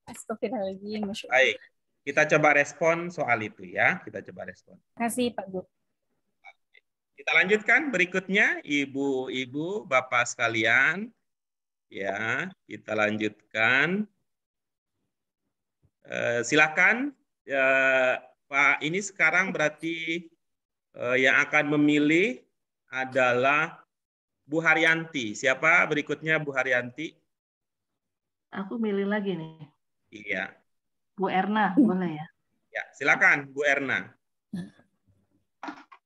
Astagfirullahaladzim. Baik, kita coba respon soal itu ya. Kita coba respon. Terima kasih Pak Guru. Kita lanjutkan berikutnya, ibu-ibu, bapak sekalian. Ya, kita lanjutkan. Silakan, Pak. Ini sekarang berarti yang akan memilih adalah Bu Haryanti. Siapa berikutnya Bu Haryanti? Aku milih lagi nih. Iya. Bu Erna, boleh ya? Ya, silakan Bu Erna.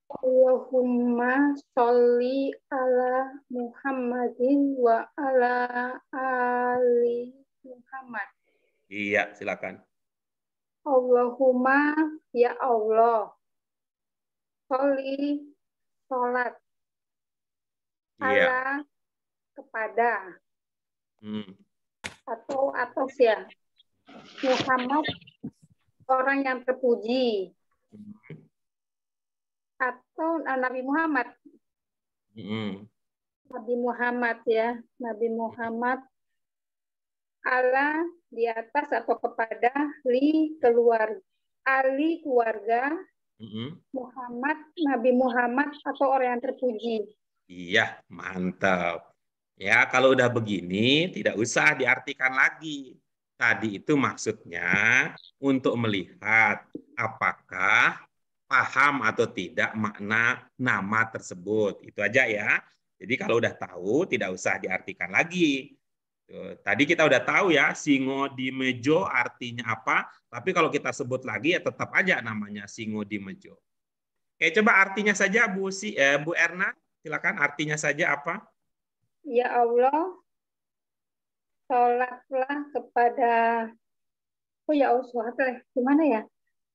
Allahumma sholli ala Muhammadin wa ala ali Muhammad. Iya, silakan. Allahumma, ya Allah, sholli, sholat, ala, kepada, atau atas ya, Muhammad, orang yang terpuji, atau Nabi Muhammad. Nabi Muhammad ya, Nabi Muhammad, ala di atas atau kepada ali keluarga, Muhammad, Nabi Muhammad atau orang yang terpuji. Iya, mantap. Ya, kalau udah begini tidak usah diartikan lagi. Tadi itu maksudnya untuk melihat apakah paham atau tidak makna nama tersebut. Itu aja ya. Jadi kalau udah tahu tidak usah diartikan lagi. Tadi kita udah tahu ya, singo di mejo artinya apa, tapi kalau kita sebut lagi ya tetap aja namanya singo di mejo. Oke, coba artinya saja Bu Erna, silakan artinya saja apa? Ya Allah, sholatlah kepada, oh ya Allah, sholatlah, gimana ya?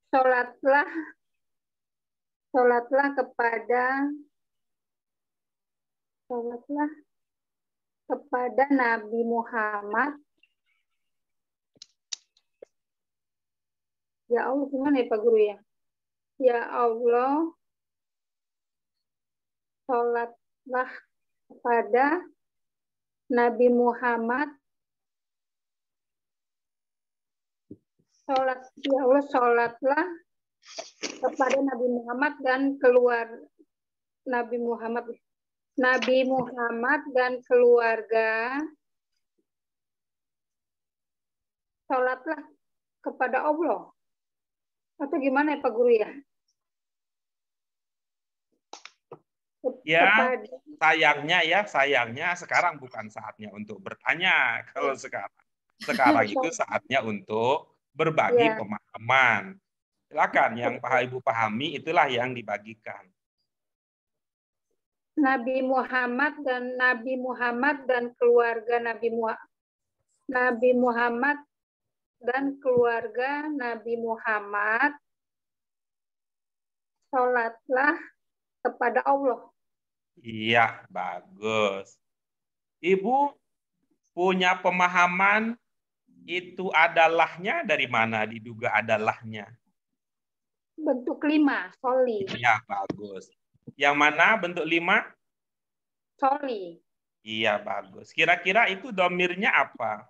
Sholatlah kepada Nabi Muhammad. Ya Allah, gimana ya Pak Guru ya? Ya Allah, sholatlah kepada Nabi Muhammad. Ya Allah, sholatlah kepada Nabi Muhammad dan Nabi Muhammad dan keluarga. Sholatlah kepada Allah. Atau gimana ya Pak Guru ya? Ya, sayangnya sekarang bukan saatnya untuk bertanya. Kalau sekarang itu saatnya untuk berbagi pemahaman. Silakan yang Ibu pahami itulah yang dibagikan. Nabi Muhammad dan keluarga Nabi Muhammad dan keluarga Nabi Muhammad sholatlah kepada Allah. Iya, bagus. Ibu punya pemahaman itu adalahnya dari mana diduga adalahnya? Bentuk 5, soli. Iya, bagus. Yang mana bentuk 5? Soli. Iya, bagus. Kira-kira itu domirnya apa?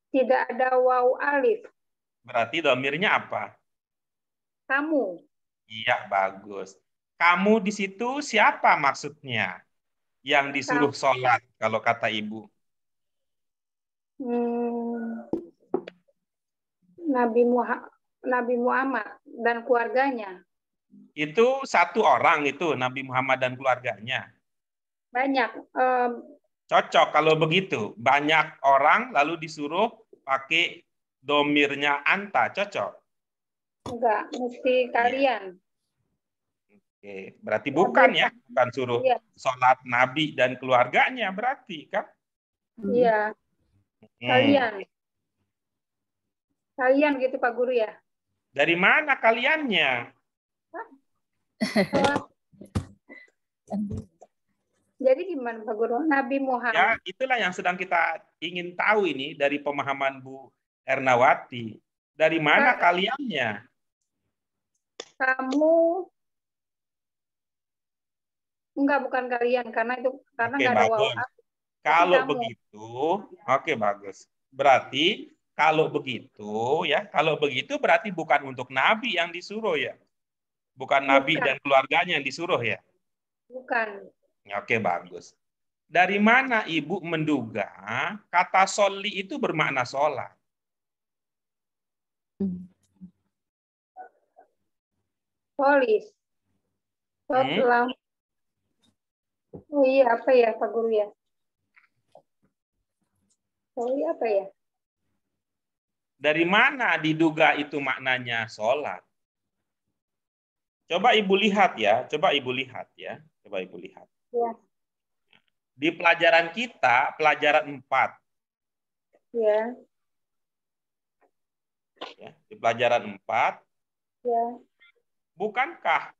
Tidak ada waw alif. Berarti domirnya apa? Kamu. Iya, bagus. Kamu di situ siapa maksudnya? Yang disuruh sholat, kalau kata Ibu. Nabi Muhammad dan keluarganya. Itu satu orang itu, Nabi Muhammad dan keluarganya. Banyak. Cocok kalau begitu. Banyak orang lalu disuruh pakai domirnya anta. Cocok? Enggak, mesti kalian. Oke, berarti bukan ya. Bukan suruh sholat Nabi dan keluarganya berarti kan? Iya. Kalian. Kalian gitu Pak Guru ya? Dari mana kaliannya? Jadi gimana Pak Guru? Nabi Muhammad. Ya, itulah yang sedang kita ingin tahu ini dari pemahaman Bu Ernawati. Dari mana kaliannya? Kamu enggak, bukan kalian karena enggak ada waw. Kalau begitu, oke, bagus. Berarti kalau begitu berarti bukan untuk Nabi yang disuruh ya. Bukan Nabi dan keluarganya yang disuruh ya. Bukan. Oke, bagus. Dari mana Ibu menduga kata soli itu bermakna sholat? Polis. Oh iya, apa ya Pak Guru ya? Soli apa ya? Dari mana diduga itu maknanya sholat? Coba Ibu lihat ya. Coba Ibu lihat. Ya. Di pelajaran kita, pelajaran 4. Ya. Di pelajaran 4. Ya. Bukankah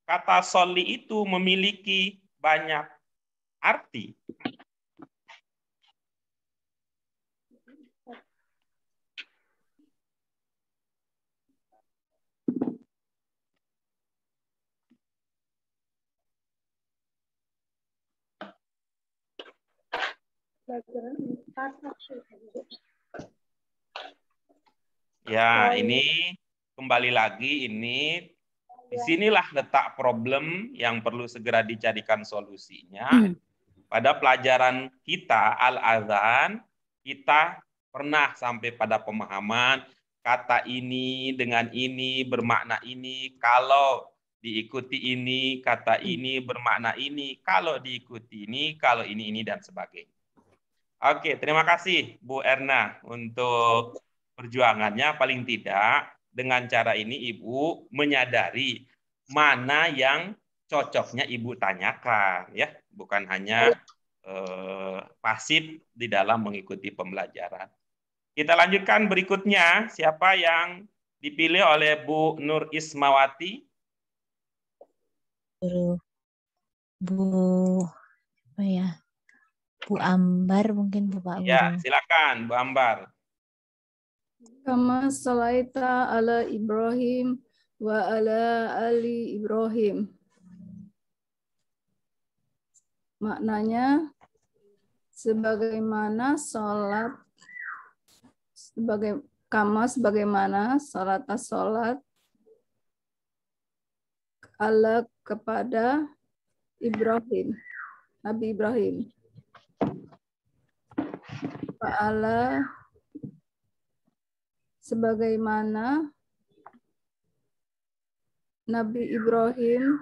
kata soli itu memiliki banyak arti? Ya, ini kembali lagi ini disinilah letak problem yang perlu segera dicarikan solusinya. Pada pelajaran kita Al-Azan, kita pernah sampai pada pemahaman kata ini dengan ini bermakna ini, kalau diikuti ini, kata ini bermakna ini, kalau diikuti ini, kalau ini dan sebagainya. Oke, terima kasih Bu Erna untuk perjuangannya. Paling tidak dengan cara ini Ibu menyadari mana yang cocoknya Ibu tanyakan, ya, bukan hanya pasif di dalam mengikuti pembelajaran. Kita lanjutkan berikutnya. Siapa yang dipilih oleh Bu Nur Ismawati? Bu apa ya? Bu Ambar mungkin Bu Pak Guru. Ya, silakan Bu Ambar. Kama salaita ala Ibrahim wa ala ali Ibrahim. Maknanya sebagaimana salat sebagaimana salat ala kepada Ibrahim, Nabi Ibrahim. Ta'ala sebagaimana Nabi Ibrahim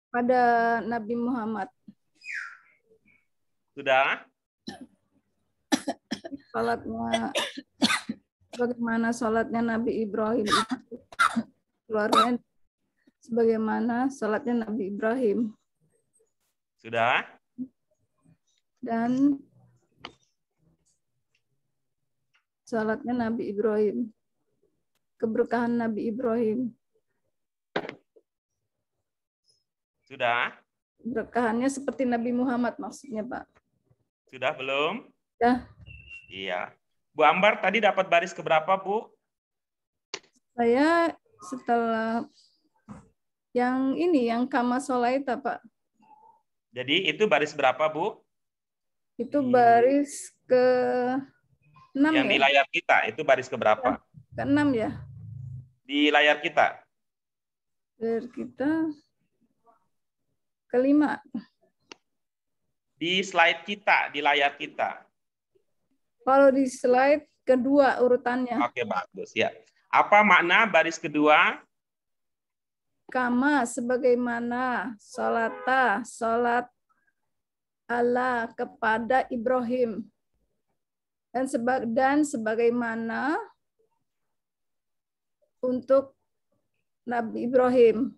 pada Nabi Muhammad. Sudah? Salatnya bagaimana salatnya Nabi Ibrahim itu keluarga sebagaimana salatnya Nabi Ibrahim. Sudah? Dan salatnya Nabi Ibrahim. Keberkahan Nabi Ibrahim. Sudah? Berkahannya seperti Nabi Muhammad maksudnya, Pak. Sudah belum? Sudah. Iya. Bu Ambar tadi dapat baris keberapa, Bu? Saya setelah yang ini, yang kama sholaita, Pak. Jadi itu baris berapa, Bu? Itu baris ke-6 yang ya? di layar kita, itu baris keberapa? Ke-6 ya? Di layar kita? Layar kita ke-5. Di slide kita, di layar kita. Kalau di slide kedua urutannya. Oke, bagus ya. Apa makna baris kedua? Kama sebagaimana sholata, sholat Allah kepada Ibrahim. Dan sebagaimana untuk Nabi Ibrahim.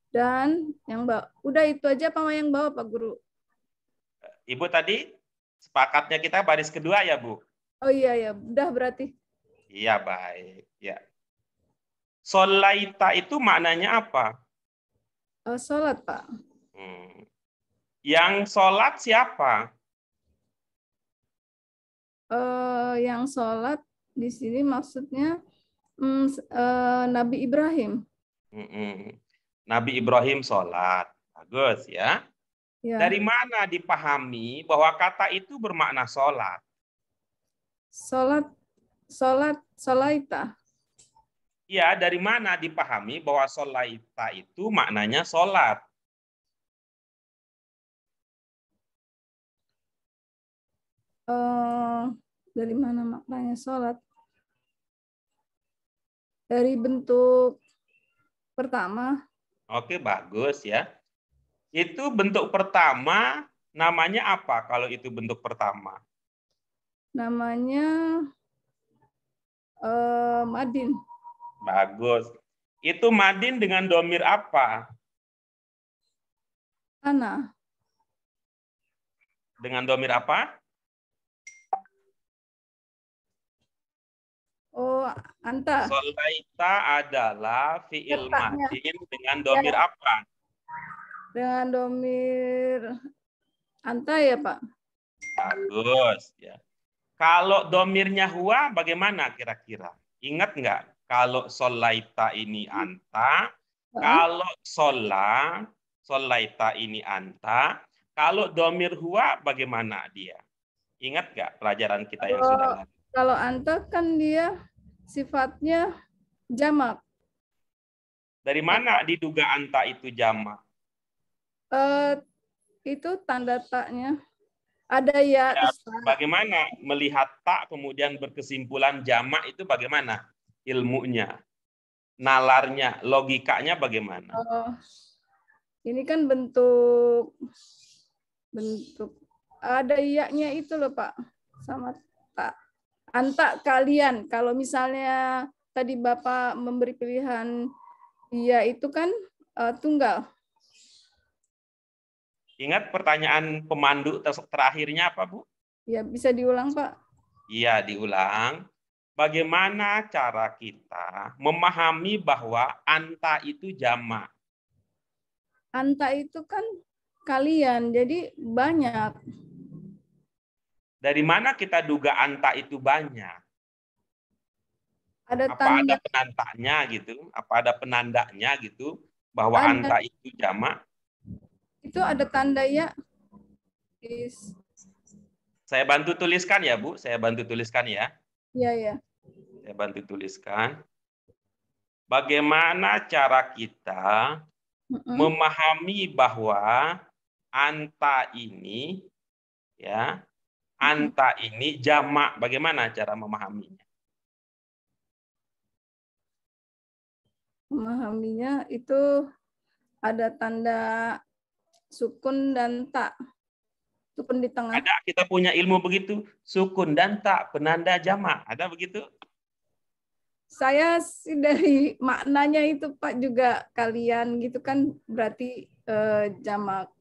Dan yang bawah. Udah itu aja apa yang bawah, Pak Guru? Ibu tadi sepakatnya kita baris kedua ya, Bu? Oh iya, ya. Udah berarti. Iya, baik. Ya. Sholaita itu maknanya apa? Sholat, Pak. Yang sholat siapa? Yang sholat di sini maksudnya Nabi Ibrahim. Nabi Ibrahim sholat. Bagus ya. Ya. Dari mana dipahami bahwa kata itu bermakna sholat? Sholaita. Ya, dari mana dipahami bahwa sholaita itu maknanya sholat? Dari mana maknanya sholat? Dari bentuk pertama. Oke, bagus ya. Itu bentuk pertama, namanya apa kalau itu bentuk pertama? Namanya Madin. Bagus. Itu Madin dengan domir apa? Ana. Dengan domir apa? Oh, anta. Sholaita adalah fi'il madin dengan domir apa? Dengan domir anta ya, Pak? Bagus. Ya. Kalau domirnya huwa, bagaimana kira-kira? Ingat nggak? Kalau sholaita ini anta, kalau sholaita ini anta, kalau domir huwa, bagaimana dia? Ingat nggak pelajaran kita yang sudah lalu? Kalau anta kan dia sifatnya jamak. Dari mana diduga anta itu jamak? Itu tanda taknya. Ada ya. Bagaimana melihat tak kemudian berkesimpulan jamak itu bagaimana ilmunya? Nalarnya, logikanya bagaimana? Ini kan bentuk ada iya-nya itu loh, Pak. Sama tak. Anta kalian, kalau misalnya tadi Bapak memberi pilihan iya itu kan tunggal. Ingat pertanyaan pemandu terakhirnya apa, Bu? Ya, bisa diulang, Pak. Iya, diulang. Bagaimana cara kita memahami bahwa anta itu jamak? Anta itu kan kalian, jadi banyak. Dari mana kita duga anta itu banyak? Ada apa ada penandanya gitu? Apa ada penandanya gitu bahwa anta itu jamak? Itu ada tanda ya. Saya bantu tuliskan ya, Bu. Saya bantu tuliskan ya. Iya, ya. Saya bantu tuliskan. Bagaimana cara kita memahami bahwa anta ini Ya. Anta ini jamak. Bagaimana cara memahaminya? Memahaminya itu ada tanda sukun dan tak. Sukun di tengah. Ada, kita punya ilmu begitu. Sukun dan tak, penanda jamak. Ada begitu? Saya sih dari maknanya itu Pak juga kalian gitu kan berarti jamak.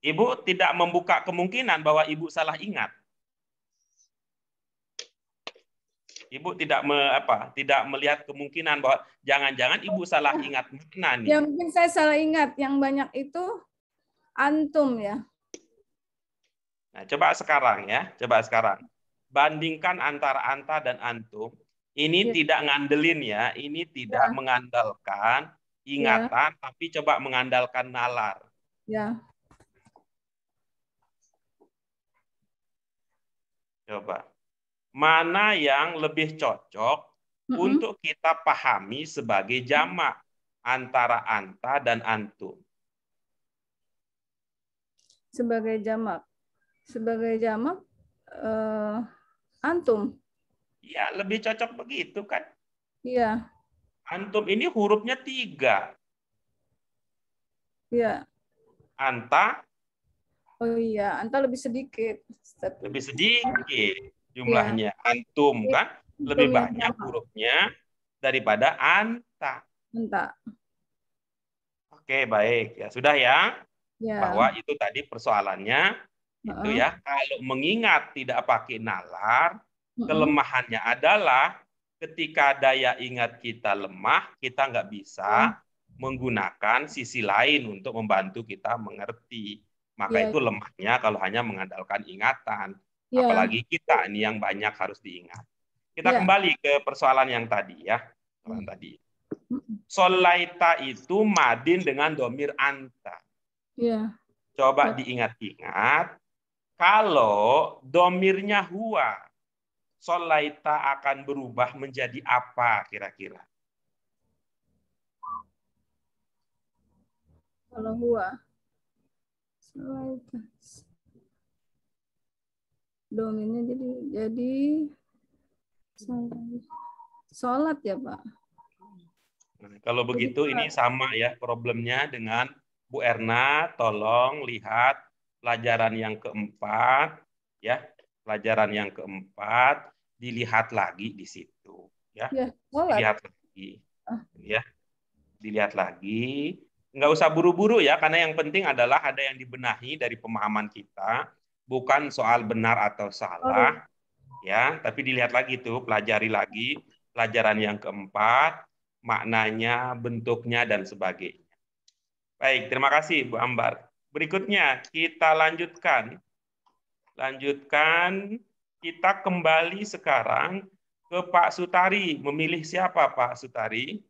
Ibu tidak membuka kemungkinan bahwa ibu salah ingat. Ibu tidak melihat kemungkinan bahwa jangan-jangan ibu salah ingat makna nih. Ya mungkin saya salah ingat. Yang banyak itu antum ya. Nah, coba sekarang ya, coba sekarang. Bandingkan antara anta dan antum. Ini tidak ngandelin ya, ini tidak mengandalkan ingatan, tapi coba mengandalkan nalar. Ya. Coba. Mana yang lebih cocok untuk kita pahami sebagai jamak antara anta dan antum? Sebagai jamak. Sebagai jamak antum. Ya, lebih cocok begitu kan? Iya. Antum ini hurufnya 3. Iya. Anta. Oh iya, anta lebih sedikit. Lebih sedikit jumlahnya. Ya. Antum kan lebih banyak hurufnya daripada anta. Anta. Oke, baik. Ya sudah ya. Ya. Bahwa itu tadi persoalannya. Itu ya. Kalau mengingat tidak pakai nalar, kelemahannya adalah ketika daya ingat kita lemah, kita nggak bisa menggunakan sisi lain untuk membantu kita mengerti. Maka itu lemahnya kalau hanya mengandalkan ingatan. Apalagi kita ini yang banyak harus diingat. Kita kembali ke persoalan yang tadi ya. Persoalan tadi. Solaita itu madin dengan domir anta. Coba diingat-ingat. Kalau domirnya huwa, solaita akan berubah menjadi apa kira-kira? Kalau huwa. Solaita. Dominnya jadi sholat ya Pak. Nah, kalau begitu ini sama ya problemnya dengan Bu Erna. Tolong lihat pelajaran yang keempat ya, pelajaran yang keempat dilihat lagi di situ ya, dilihat lagi ya, dilihat lagi. Nggak usah buru-buru ya, karena yang penting adalah ada yang dibenahi dari pemahaman kita, bukan soal benar atau salah ya, tapi dilihat lagi tuh, pelajari lagi pelajaran yang keempat, maknanya, bentuknya dan sebagainya. Baik, terima kasih Bu Ambar. Berikutnya kita lanjutkan. Kita kembali sekarang ke Pak Sutari. Memilih siapa Pak Sutari?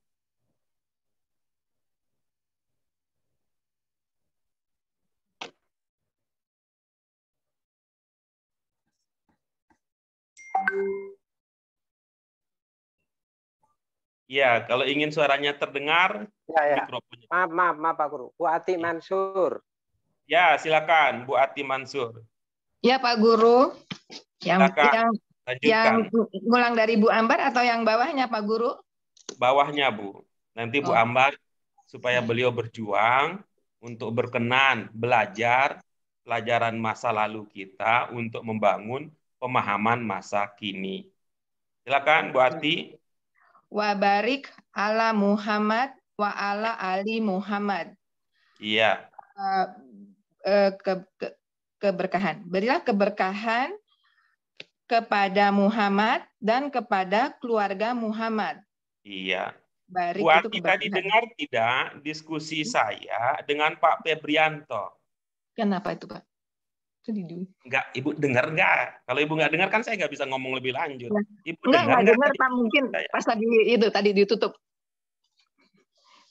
Ya, kalau ingin suaranya terdengar, mikrofonnya. Maaf Pak Guru. Bu Ati Mansur. Ya, silakan Bu Ati Mansur. Ya Pak Guru, yang ngulang dari Bu Ambar atau yang bawahnya Pak Guru? Bawahnya Bu. Nanti Bu Ambar supaya beliau berjuang untuk berkenan belajar pelajaran masa lalu kita untuk membangun pemahaman masa kini. Silakan Bu Ati. Wa barik ala Muhammad wa ala ali Muhammad. Iya. Keberkahan. Berilah keberkahan kepada Muhammad dan kepada keluarga Muhammad. Iya. Barik Bu Ati tadi dengar tidak diskusi saya dengan Pak Febrianto? Kenapa itu Pak? Enggak, Ibu dengar enggak? Kalau Ibu enggak dengar kan saya enggak bisa ngomong lebih lanjut. Ibu enggak dengar Pak, mungkin pas tadi ditutup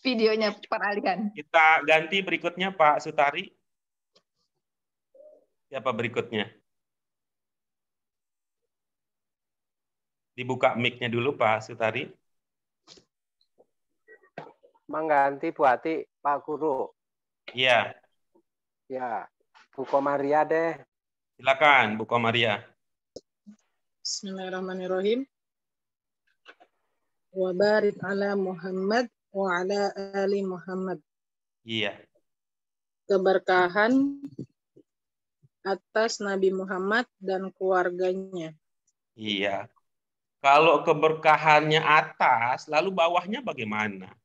videonya peralihkan. Kita ganti berikutnya Pak Sutari. Siapa berikutnya? Dibuka mic-nya dulu Pak Sutari. Mengganti Bu Ati Pak Guru. Iya. Ya. Bu Komaria deh. Silakan Bu Komaria. Bismillahirrahmanirrahim. Wa barik ala Muhammad wa ala ali Muhammad. Iya. Keberkahan atas Nabi Muhammad dan keluarganya. Iya. Kalau keberkahannya atas, lalu bawahnya bagaimana?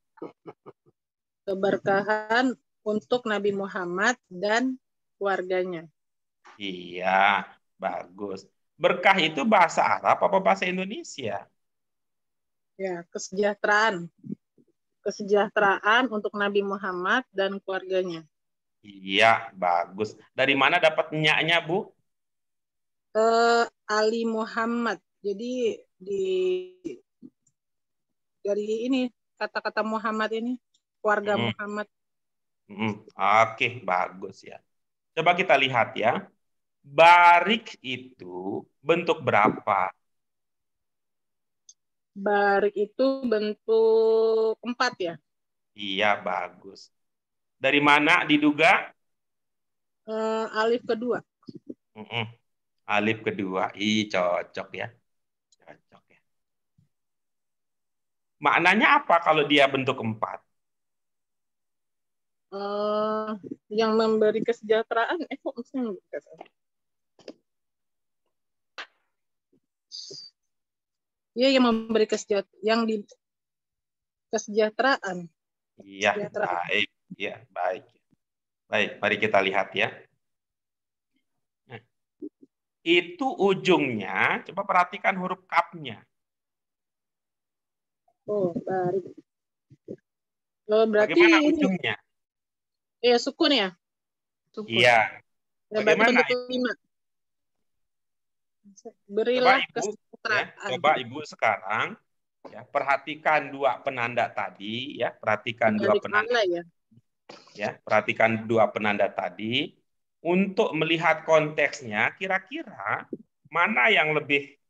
Keberkahan untuk Nabi Muhammad dan keluarganya. Iya, bagus. Berkah itu bahasa Arab apa bahasa Indonesia? Ya, kesejahteraan. Kesejahteraan untuk Nabi Muhammad dan keluarganya. Iya, bagus. Dari mana dapat nya-nya, Bu? Ali Muhammad. Jadi dari ini kata-kata Muhammad ini, keluarga Muhammad. Oke, bagus ya. Coba kita lihat ya. Barik itu bentuk berapa? Barik itu bentuk 4 ya? Iya, bagus. Dari mana diduga? Alif kedua. Alif kedua. Cocok ya. Cocok ya. Maknanya apa kalau dia bentuk 4? Yang memberi kesejahteraan. Kok maksudnya ya, yang memberi kesejahteraan. Iya, baik. Ya, baik. Baik, mari kita lihat ya. Nah, itu ujungnya, coba perhatikan huruf kafnya. Oh, baik. Berarti bagaimana ujungnya? Ya, sukun ya? Sukun. Iya. Bagaimana bentuk 5? Berilah kesejahteraan. Coba Ibu sekarang ya, perhatikan dua penanda tadi ya, perhatikan dua penanda. Ya, perhatikan dua penanda tadi untuk melihat konteksnya, kira-kira mana yang lebih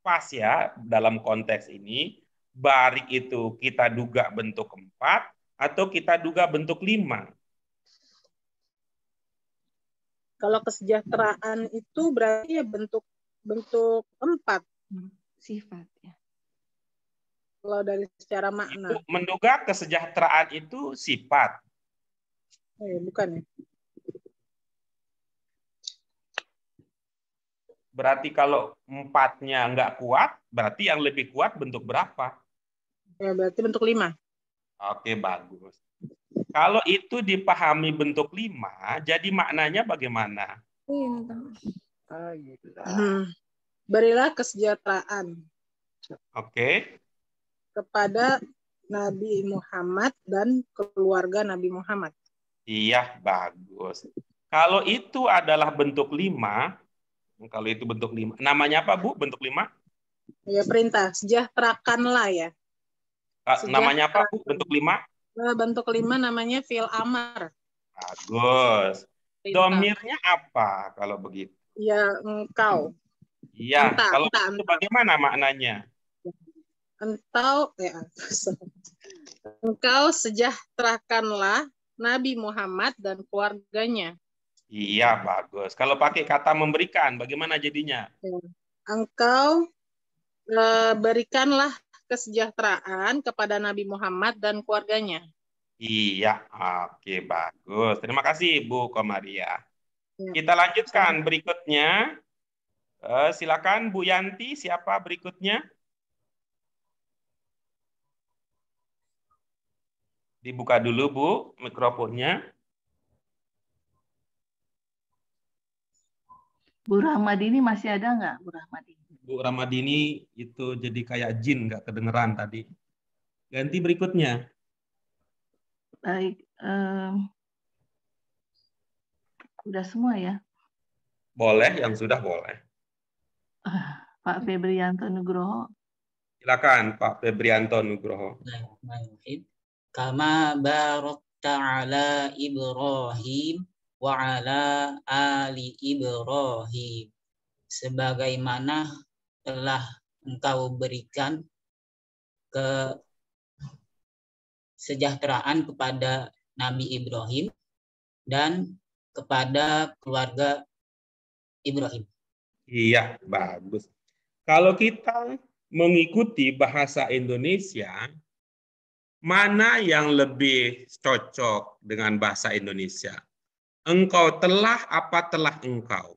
pas ya dalam konteks ini. Barik itu kita duga bentuk 4 atau kita duga bentuk 5? Kalau kesejahteraan itu berarti ya bentuk 4 sifat ya. Kalau dari secara makna. Ibu menduga kesejahteraan itu sifat. Bukan ya. Berarti kalau 4-nya nggak kuat, berarti yang lebih kuat bentuk berapa? Ya, berarti bentuk 5. Oke, bagus. Kalau itu dipahami bentuk 5, jadi maknanya bagaimana? Berilah kesejahteraan. Oke. Kepada Nabi Muhammad dan keluarga Nabi Muhammad. Iya, bagus. Kalau itu adalah bentuk 5, kalau itu bentuk 5, namanya apa, Bu? Bentuk 5? Ya, perintah. Sejahterakanlah ya. Namanya apa, Bu? Bentuk 5? Bentuk 5 namanya fi'il amar. Bagus. Domirnya apa kalau begitu? Ya, engkau. Iya, kalau itu bagaimana maknanya? Engkau sejahterakanlah Nabi Muhammad dan keluarganya. Iya, bagus. Kalau pakai kata memberikan, bagaimana jadinya? Engkau berikanlah kesejahteraan kepada Nabi Muhammad dan keluarganya. Iya, oke, bagus. Terima kasih, Bu Komaria. Kita lanjutkan berikutnya. Silakan Bu Yanti, siapa berikutnya? Dibuka dulu, Bu, mikrofonnya. Bu Rahmadini masih ada nggak, Bu Rahmadini? Bu Ramadini itu jadi kayak jin, nggak kedengeran tadi. Ganti berikutnya. Baik, udah semua ya? Boleh, yang sudah boleh. Pak Febrianto Nugroho. Silakan Pak Febrianto Nugroho. Kama barakta ala Ibrahim wa ala ali Ibrahim. Sebagaimana telah engkau berikan kesejahteraan kepada Nabi Ibrahim dan kepada keluarga Ibrahim. Iya, bagus. Kalau kita mengikuti bahasa Indonesia, mana yang lebih cocok dengan bahasa Indonesia? Engkau telah apa telah engkau?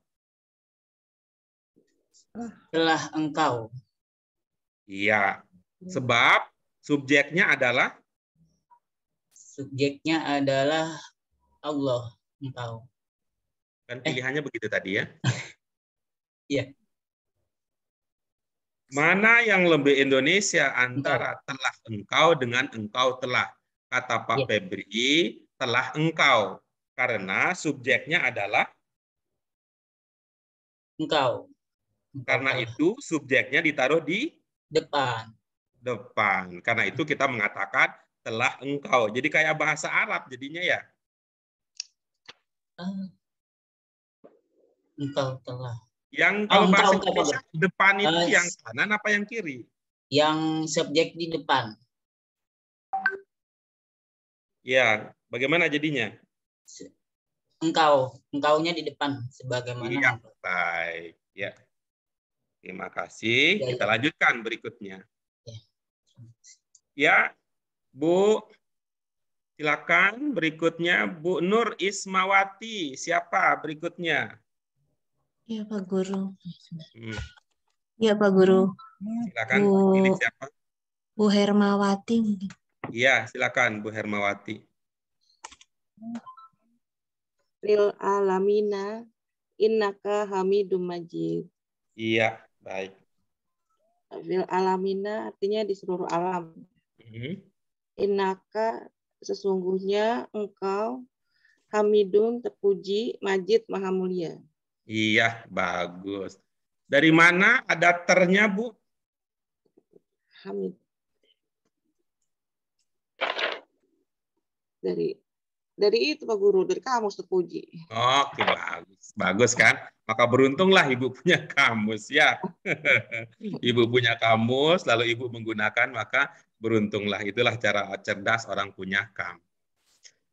Telah engkau. Iya, sebab subjeknya adalah? Subjeknya adalah Allah, engkau. Kan pilihannya begitu tadi ya? Iya. Mana yang lebih Indonesia antara telah engkau dengan engkau telah? Kata Pak Febri, telah engkau. Karena subjeknya adalah? Engkau. Karena itu subjeknya ditaruh di? Depan. Depan. Karena itu kita mengatakan telah engkau. Jadi kayak bahasa Arab jadinya ya? Engkau telah. Yang kalau bahasa Indonesia depan itu yang kanan apa yang kiri? Yang subjek di depan. Ya, bagaimana jadinya? Engkau, engkaunya di depan sebagaimana. Iya, baik. Ya. Terima kasih. Kita lanjutkan berikutnya. Ya, Bu. Silakan berikutnya Bu Nur Ismawati. Siapa berikutnya? Ya Pak Guru. Ya Pak Guru. Silakan pilih siapa? Bu Hermawati. Iya, silakan Bu Hermawati. Lil alamina innaka hamidum majid. Iya, baik. Lil alamina artinya di seluruh alam. Innaka sesungguhnya engkau hamidun terpuji, majid maha mulia. Iya, bagus. Dari mana ada ternya, Bu? Hamid. Dari itu Pak Guru, dari kamus terpuji. Oke, bagus. Bagus kan? Maka beruntunglah Ibu punya kamus ya. Ibu punya kamus, lalu Ibu menggunakan, maka beruntunglah. Itulah cara cerdas orang punya kamus.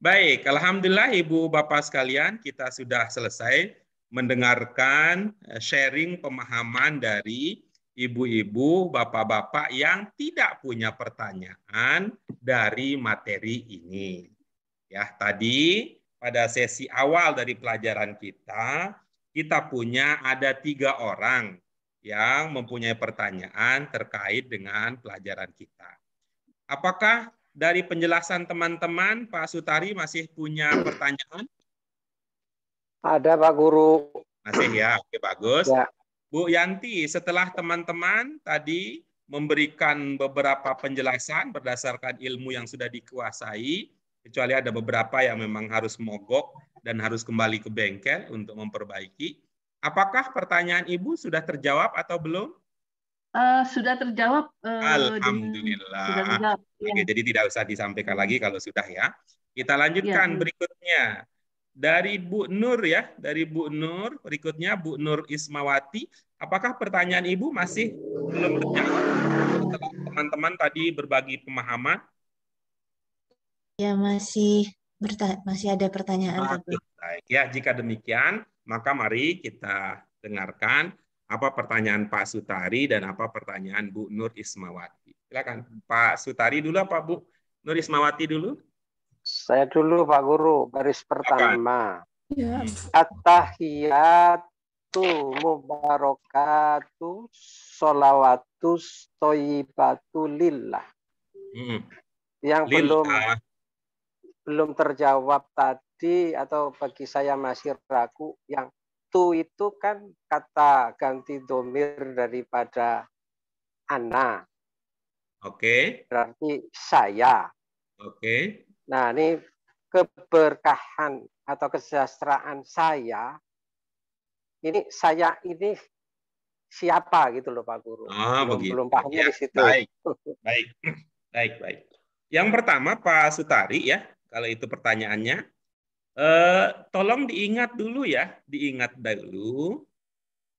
Baik, alhamdulillah Ibu Bapak sekalian, kita sudah selesai mendengarkan sharing pemahaman dari ibu-ibu, bapak-bapak yang tidak punya pertanyaan dari materi ini. Ya, tadi pada sesi awal dari pelajaran kita punya ada 3 orang yang mempunyai pertanyaan terkait dengan pelajaran kita. Apakah dari penjelasan teman-teman, Pak Sutari masih punya pertanyaan? Ada Pak Guru. Masih ya, oke bagus. Ya. Bu Yanti, setelah teman-teman tadi memberikan beberapa penjelasan berdasarkan ilmu yang sudah dikuasai, kecuali ada beberapa yang memang harus mogok dan harus kembali ke bengkel untuk memperbaiki. Apakah pertanyaan Ibu sudah terjawab atau belum? Sudah terjawab. Alhamdulillah. Sudah terjawab, ya. Oke, jadi tidak usah disampaikan lagi kalau sudah ya. Kita lanjutkan berikutnya. Dari Bu Nur ya, dari Bu Nur, berikutnya Bu Nur Ismawati. Apakah pertanyaan Ibu masih belum terjawab setelah teman-teman tadi berbagi pemahaman? Ya masih ada pertanyaan. Baik. Ya, jika demikian, maka mari kita dengarkan apa pertanyaan Pak Sutari dan apa pertanyaan Bu Nur Ismawati. Silakan Pak Sutari dulu apa Bu Nur Ismawati dulu? Saya dulu Pak Guru, baris pertama. Ya. At-tahiyatu mubarakatu sholawatu thayyibatu lillah. Yang belum terjawab tadi atau bagi saya masih ragu, yang tu itu kan kata ganti domir daripada ana. Oke. Berarti saya. Oke. Nah, ini keberkahan atau kesejahteraan saya, ini saya ini siapa gitu loh Pak Guru. Belum pahamnya ya, di situ. Baik. Yang pertama Pak Sutari ya, kalau itu pertanyaannya, tolong diingat dulu ya, diingat dulu.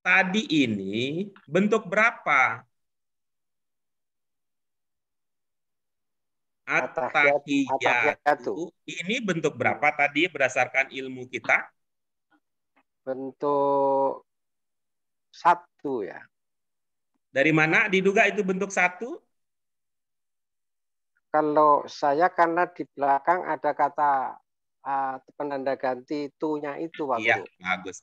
Tadi ini bentuk berapa? At-tahiyatu ini bentuk berapa tadi berdasarkan ilmu kita? bentuk satu ya. Dari mana diduga itu bentuk satu? Kalau saya karena di belakang ada kata penanda ganti tu-nya itu, Pak Iya, Guru. bagus.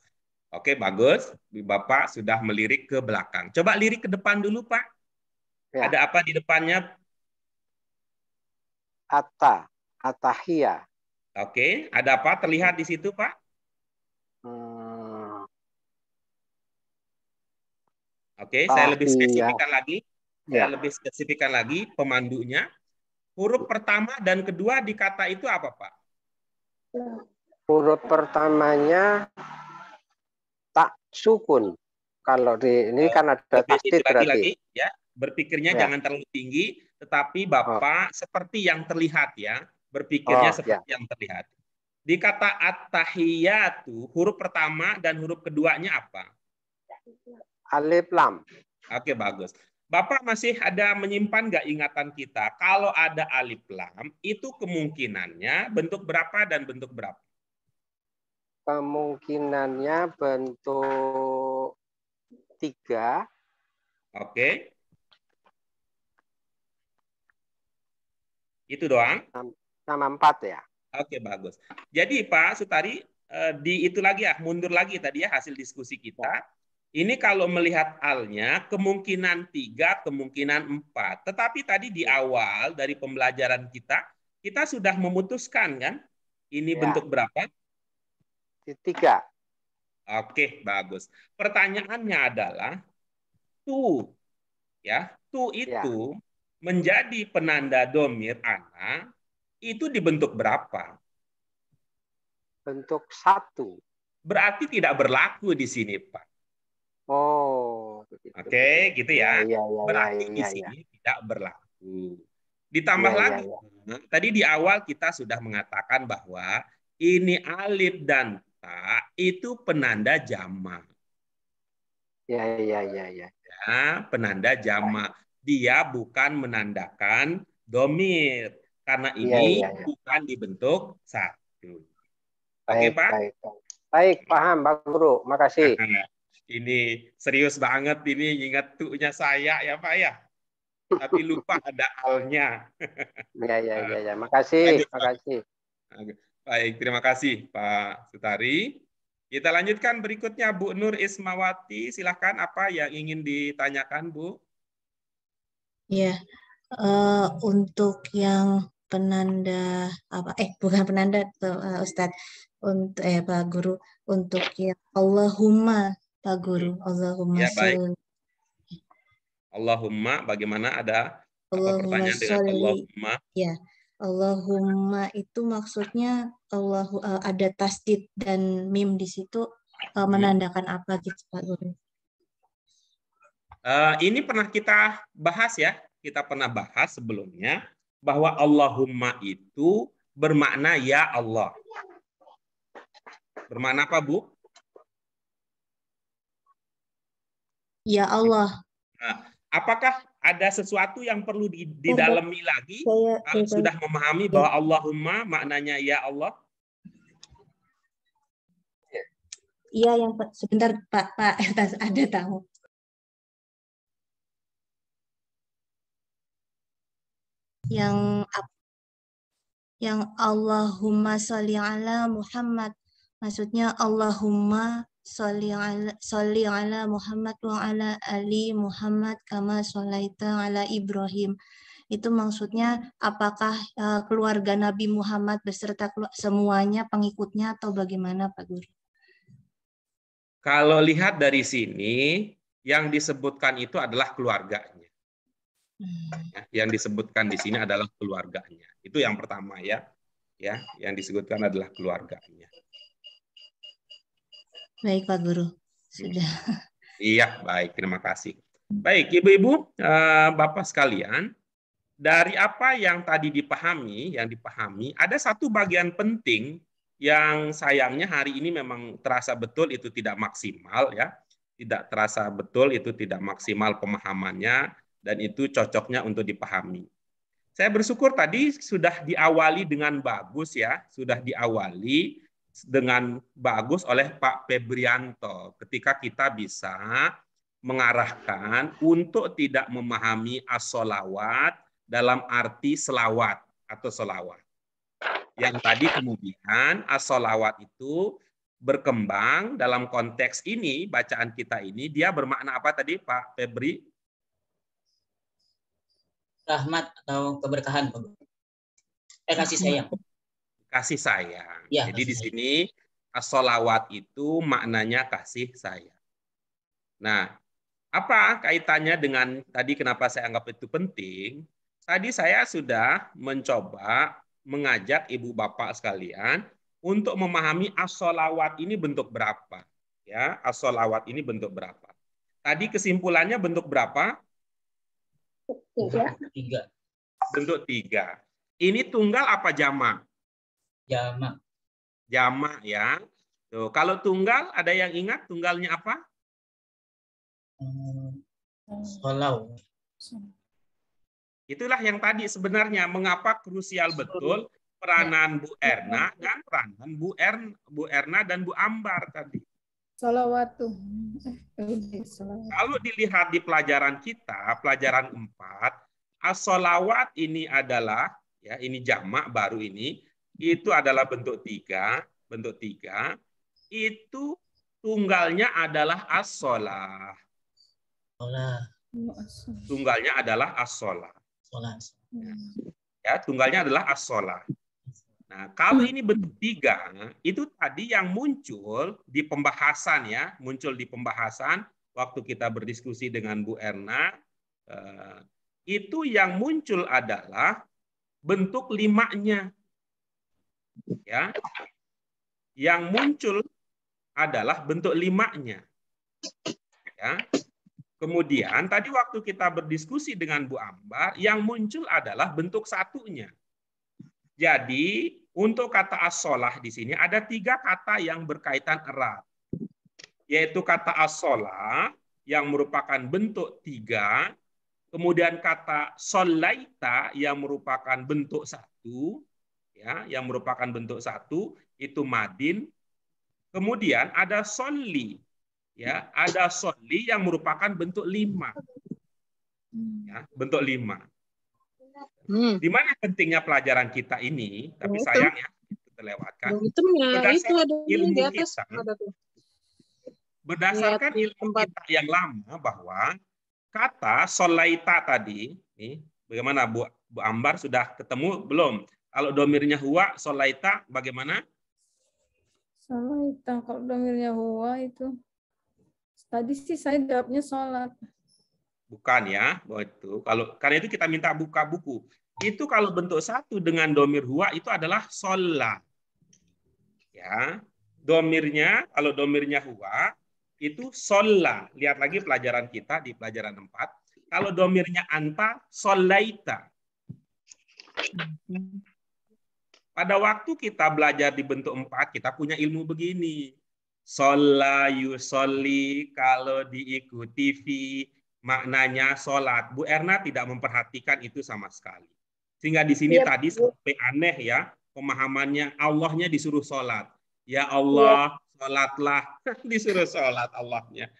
Oke, bagus. Bapak sudah melirik ke belakang. Coba lirik ke depan dulu, Pak. Ya. Ada apa di depannya? Atahia. Oke, ada apa terlihat di situ, Pak? Oke, saya lebih spesifikkan lagi. Saya lebih spesifikkan lagi pemandunya. Huruf pertama dan kedua di kata itu apa, Pak? Huruf pertamanya tak sukun. Kalau di ini kan ada tasdid berarti. Lagi, ya. Berpikirnya jangan terlalu tinggi, tetapi Bapak seperti yang terlihat ya. Berpikirnya seperti yang terlihat. Di kata at-tahiyatu, huruf pertama dan huruf keduanya apa? Alif lam. Oke, bagus. Bapak masih ada menyimpan nggak ingatan kita? Kalau ada alif lam, itu kemungkinannya bentuk berapa dan bentuk berapa? Kemungkinannya bentuk 3. Oke. Itu doang? Sama 4 ya. Oke, bagus. Jadi Pak Sutari, di itu lagi ya, mundur lagi tadi ya hasil diskusi kita. Ini kalau melihat alnya, kemungkinan 3, kemungkinan 4. Tetapi tadi di awal dari pembelajaran kita sudah memutuskan kan? Ini bentuk berapa? 3. Oke, bagus. Pertanyaannya adalah, tu, ya, tu itu menjadi penanda domir ana, itu dibentuk berapa? Bentuk 1. Berarti tidak berlaku di sini, Pak. Oh, Oke, gitu ya. Berarti di sini tidak berlaku. Ditambah lagi, tadi di awal kita sudah mengatakan bahwa ini alif dan ta itu penanda jamak. Ya. Ya, penanda jamak. Dia bukan menandakan domir. Karena ini bukan dibentuk 1. Oke, Pak? Baik, paham, Pak Guru. Makasih. Ini serius banget ini ingat tuh-nya saya ya Pak ya. Tapi lupa ada alnya. Ya. Makasih. Baik, terima kasih Pak Sutari. Kita lanjutkan berikutnya Bu Nur Ismawati. Silahkan apa yang ingin ditanyakan Bu? Ya, untuk yang penanda apa? Bukan penanda Ustadz. Untuk Pak Guru, untuk yang Allahumma Pak Guru, Allahumma sholli. Allahumma, bagaimana ada Allahumma pertanyaan dengan Allahumma? Ya, Allahumma itu maksudnya ada tasdid dan mim di situ menandakan apa gitu Pak Guru? Ini pernah kita bahas ya, kita pernah bahas sebelumnya bahwa Allahumma itu bermakna ya Allah. Bermakna apa Bu? Ya Allah. Nah, apakah ada sesuatu yang perlu didalami lagi? Sudah memahami bahwa Allahumma maknanya ya Allah? Iya, yang sebentar Pak ada tamu. Yang Allahumma sholli ala Muhammad, maksudnya Allahumma sholli ala Muhammad wa ala ali Muhammad kama sholaita ala Ibrahim. Itu maksudnya apakah keluarga Nabi Muhammad beserta semuanya pengikutnya atau bagaimana Pak Guru? Kalau lihat dari sini, yang disebutkan itu adalah keluarganya. Yang disebutkan di sini adalah keluarganya. Itu yang pertama ya. Yang disebutkan adalah keluarganya. Baik Pak Guru, sudah. Iya, baik, terima kasih. Baik, Ibu-ibu, Bapak sekalian, dari apa yang tadi dipahami, ada satu bagian penting yang sayangnya hari ini memang terasa betul itu tidak maksimal ya. Tidak terasa betul itu tidak maksimal pemahamannya dan itu cocoknya untuk dipahami. Saya bersyukur tadi sudah diawali dengan bagus ya, sudah diawali dengan bagus oleh Pak Febrianto ketika kita bisa mengarahkan untuk tidak memahami as-sholawat dalam arti selawat atau sholawat. Yang tadi kemudian as-sholawat itu berkembang dalam konteks ini, bacaan kita ini, dia bermakna apa tadi Pak Febri? Rahmat atau keberkahan. Kasih sayang. Kasih sayang. Ya, jadi di sini as-sholawat itu maknanya kasih sayang. Nah, apa kaitannya dengan tadi kenapa saya anggap itu penting? Tadi saya sudah mencoba mengajak ibu bapak sekalian untuk memahami as-sholawat ini bentuk berapa. Ya, as-sholawat ini bentuk berapa. Tadi kesimpulannya bentuk berapa? 3. Bentuk 3. Ini tunggal apa jamak? Jamak. Jamak ya. Tuh, kalau tunggal ada yang ingat tunggalnya apa? Sholau. Itulah yang tadi sebenarnya mengapa krusial betul peranan Bu Erna dan peranan Bu Erna dan Bu Ambar tadi. Salawatu. Kalau dilihat di pelajaran kita, pelajaran 4, as-sholawat ini adalah ya ini jamak baru ini itu adalah bentuk 3, bentuk 3. Itu tunggalnya adalah as-sholah. Tunggalnya adalah as-sholah. Ya, tunggalnya adalah as-sholah. Nah, kalau ini bentuk 3, itu tadi yang muncul di pembahasan ya, muncul di pembahasan waktu kita berdiskusi dengan Bu Erna, itu yang muncul adalah bentuk 5-nya. Ya. Yang muncul adalah bentuk 5-nya. Ya. Kemudian tadi waktu kita berdiskusi dengan Bu Ambar, yang muncul adalah bentuk 1-nya. Jadi untuk kata as-sholah di sini ada 3 kata yang berkaitan erat, yaitu kata as-sholah yang merupakan bentuk 3, kemudian kata sholaita yang merupakan bentuk 1, ya, yang merupakan bentuk 1 itu madin. Kemudian ada sholli. Ya, ada sholli yang merupakan bentuk 5. Ya, bentuk 5. Di mana pentingnya pelajaran kita ini, tapi sayang ya, itu terlewatkan. Berdasarkan ilmu kita yang lama bahwa kata sholaita tadi, nih, bagaimana Bu Ambar sudah ketemu belum? Kalau domirnya huwa, sholaita bagaimana? Sholaita, kalau domirnya huwa itu tadi sih saya jawabnya sholat. Bukan ya, itu. Kalau karena itu kita minta buka buku. Itu kalau bentuk 1 dengan domir huwa itu adalah sholat. Ya, domirnya kalau domirnya huwa itu sholat. Lihat lagi pelajaran kita di pelajaran 4. Kalau domirnya anta, sholaita. Pada waktu kita belajar di bentuk 4, kita punya ilmu begini. Sholla yusolli, kalau diikuti fi, maknanya sholat. Bu Erna tidak memperhatikan itu sama sekali. Sehingga di sini tadi sampai aneh ya, pemahamannya Allahnya disuruh sholat. Ya Allah, sholatlah. Disuruh sholat Allahnya.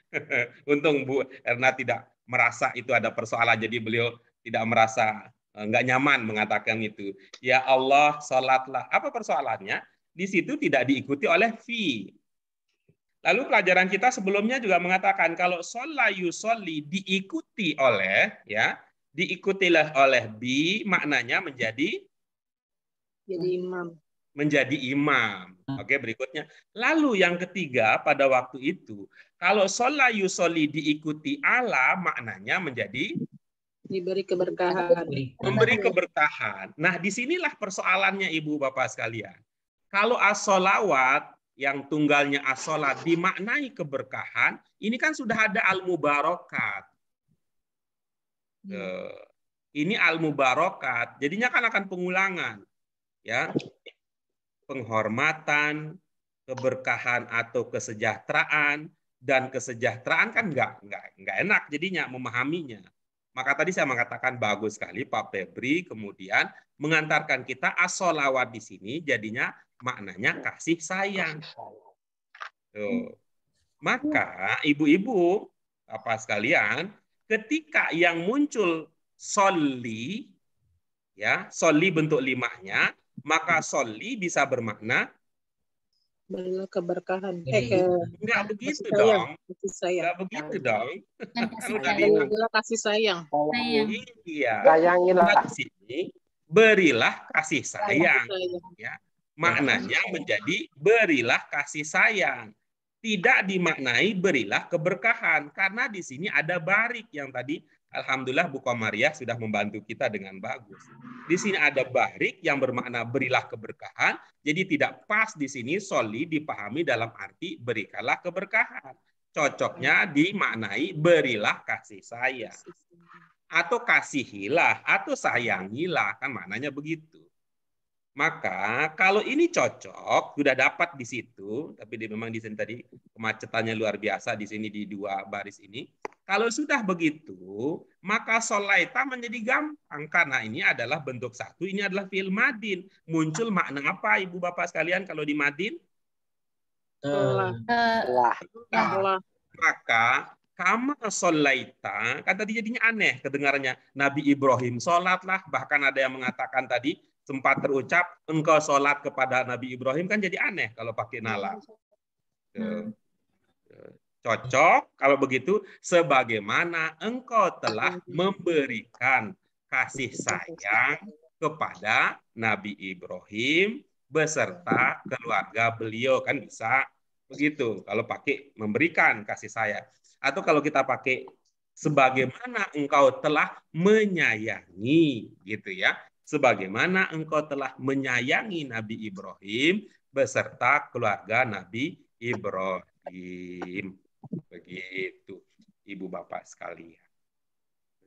Untung Bu Erna tidak merasa itu ada persoalan, jadi beliau tidak merasa nggak nyaman mengatakan itu. Ya Allah, sholatlah. Apa persoalannya? Di situ tidak diikuti oleh fi. Lalu pelajaran kita sebelumnya juga mengatakan kalau sholla yusolli diikuti oleh, ya, diikutilah oleh bi, maknanya menjadi imam. Menjadi imam. Oke, berikutnya. Lalu yang ketiga pada waktu itu, kalau sholla yusolli diikuti ala, maknanya menjadi diberi keberkahan. Memberi keberkahan. Nah, disinilah persoalannya Ibu Bapak sekalian. Kalau as-sholawat yang tunggalnya as-sholat dimaknai keberkahan, ini kan sudah ada al-mubarakat. Ini al-mubarakat, jadinya kan akan pengulangan. Ya, penghormatan, keberkahan atau kesejahteraan, dan kesejahteraan kan nggak enak jadinya memahaminya. Maka tadi saya mengatakan bagus sekali Pak Febri kemudian mengantarkan kita as-sholawat di sini jadinya maknanya kasih sayang. Tuh. Maka ibu-ibu apa sekalian, ketika yang muncul soli, ya soli bentuk limahnya, maka soli bisa bermakna berilah keberkahan. Enggak begitu dong. Enggak begitu dong. Berilah kasih sayang. Iya. Sayangilah. Di sini berilah kasih sayang. Ya. Maknanya menjadi berilah kasih sayang. Tidak dimaknai berilah keberkahan, karena di sini ada barik yang tadi alhamdulillah Bu Komariah sudah membantu kita dengan bagus. Di sini ada barik yang bermakna berilah keberkahan, jadi tidak pas di sini soli dipahami dalam arti berikanlah keberkahan. Cocoknya dimaknai berilah kasih sayang. Atau kasihilah, atau sayangilah, kan maknanya begitu. Maka kalau ini cocok, sudah dapat di situ, tapi memang di sini tadi kemacetannya luar biasa di sini di dua baris ini. Kalau sudah begitu, maka solaita menjadi gampang karena ini adalah bentuk satu, ini adalah fi'il madin. Muncul makna apa Ibu Bapak sekalian kalau di madin? Maka kama solaita, kan tadi jadinya aneh kedengarannya. Nabi Ibrahim sholatlah, bahkan ada yang mengatakan tadi sempat terucap engkau sholat kepada Nabi Ibrahim, kan jadi aneh kalau pakai nala. Cocok kalau begitu, sebagaimana engkau telah memberikan kasih sayang kepada Nabi Ibrahim beserta keluarga beliau, kan bisa begitu kalau pakai memberikan kasih sayang. Atau kalau kita pakai sebagaimana engkau telah menyayangi, gitu ya. Sebagaimana engkau telah menyayangi Nabi Ibrahim beserta keluarga Nabi Ibrahim. Begitu, Ibu Bapak sekalian.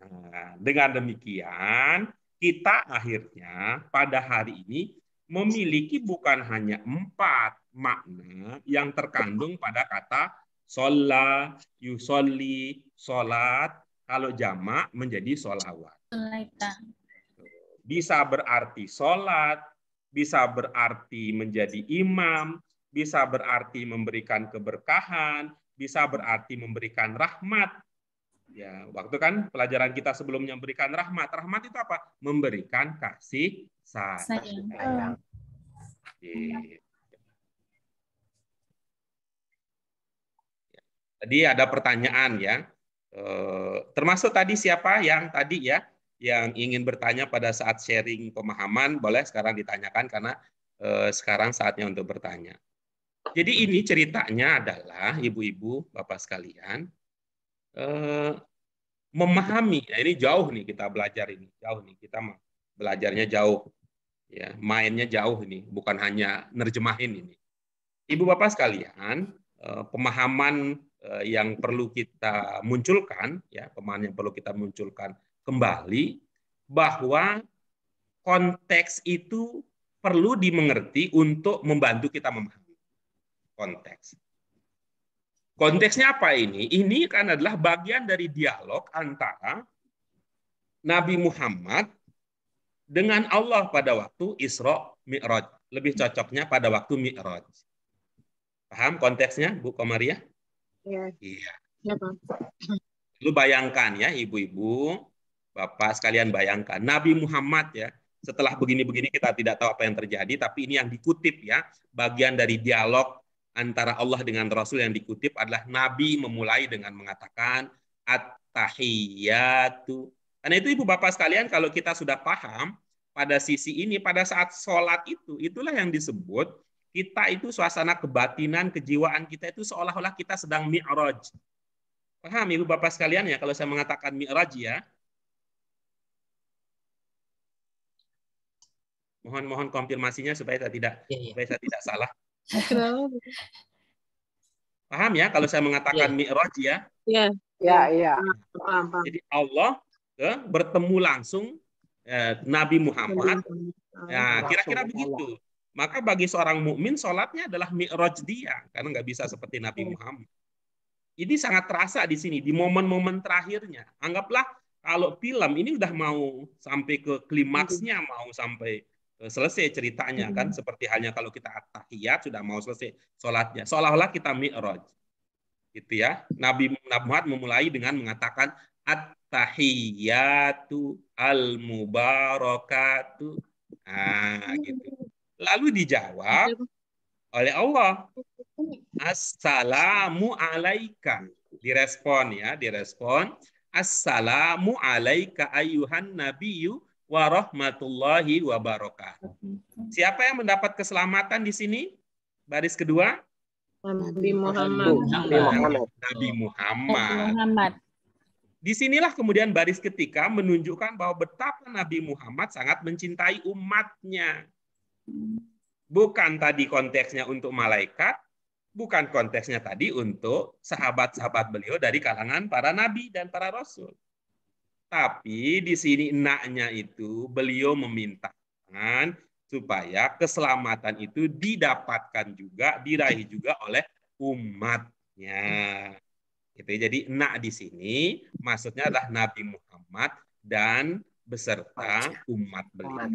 Nah, dengan demikian, kita akhirnya pada hari ini memiliki bukan hanya 4 makna yang terkandung pada kata sholla, yusolli, sholat, kalau jamak menjadi sholawat. Bisa berarti sholat, bisa berarti menjadi imam, bisa berarti memberikan keberkahan, bisa berarti memberikan rahmat. Ya, waktu kan pelajaran kita sebelumnya memberikan rahmat. Rahmat itu apa? Memberikan kasih sayang. Tadi ada pertanyaan ya. Termasuk tadi siapa yang tadi ya yang ingin bertanya pada saat sharing pemahaman, boleh sekarang ditanyakan karena sekarang saatnya untuk bertanya. Jadi ini ceritanya adalah ibu-ibu, bapak sekalian, memahami. Nah, ini jauh nih kita belajar ini, jauh nih kita belajarnya jauh, ya mainnya jauh ini, bukan hanya nerjemahin ini. Ibu bapak sekalian, pemahaman yang perlu kita munculkan, ya pemahaman yang perlu kita munculkan kembali bahwa konteks itu perlu dimengerti untuk membantu kita memahami konteks. Konteksnya apa ini? Ini kan adalah bagian dari dialog antara Nabi Muhammad dengan Allah pada waktu Isra Mi'raj. Lebih cocoknya pada waktu Mi'raj. Paham konteksnya, Bu Komariah? Iya. Iya. Lu bayangkan ya, ibu-ibu, bapak sekalian bayangkan. Nabi Muhammad ya, setelah begini-begini kita tidak tahu apa yang terjadi, tapi ini yang dikutip ya, bagian dari dialog antara Allah dengan Rasul yang dikutip adalah Nabi memulai dengan mengatakan at-tahiyyatu. Karena itu ibu bapak sekalian, kalau kita sudah paham pada sisi ini, pada saat sholat itu, itulah yang disebut kita itu suasana kebatinan, kejiwaan kita itu seolah-olah kita sedang mi'raj. Paham ibu bapak sekalian ya kalau saya mengatakan mi'raj ya? Mohon konfirmasinya supaya saya tidak salah. Paham ya kalau saya mengatakan mi'raj ya? Iya. Iya. Jadi Allah bertemu langsung Nabi Muhammad. Ya, kira-kira begitu. Maka bagi seorang mukmin sholatnya adalah mi'raj dia, karena nggak bisa seperti Nabi Muhammad. Ini sangat terasa di sini di momen-momen terakhirnya. Anggaplah kalau film ini udah mau sampai ke klimaksnya, mau sampai selesai ceritanya kan, seperti halnya kalau kita at-tahiyat sudah mau selesai sholatnya, seolah-olah kita mi'raj, gitu ya. Nabi Muhammad memulai dengan mengatakan at-tahiyatu al-mubarakatu, gitu. Lalu dijawab oleh Allah, assalamu alaika, direspon ya, direspon assalamu alaika ayyuhan nabiyyu wa rahmatullahi wa barakatuh. Siapa yang mendapat keselamatan di sini? Baris kedua? Nabi Muhammad. Nabi Muhammad. Disinilah kemudian baris ketiga menunjukkan bahwa betapa Nabi Muhammad sangat mencintai umatnya. Bukan tadi konteksnya untuk malaikat, bukan konteksnya tadi untuk sahabat-sahabat beliau dari kalangan para nabi dan para rasul. Tapi di sini enaknya itu beliau memintakan supaya keselamatan itu didapatkan juga, diraih juga oleh umatnya. Gitu. Jadi enak di sini maksudnya adalah Nabi Muhammad dan beserta umat beliau.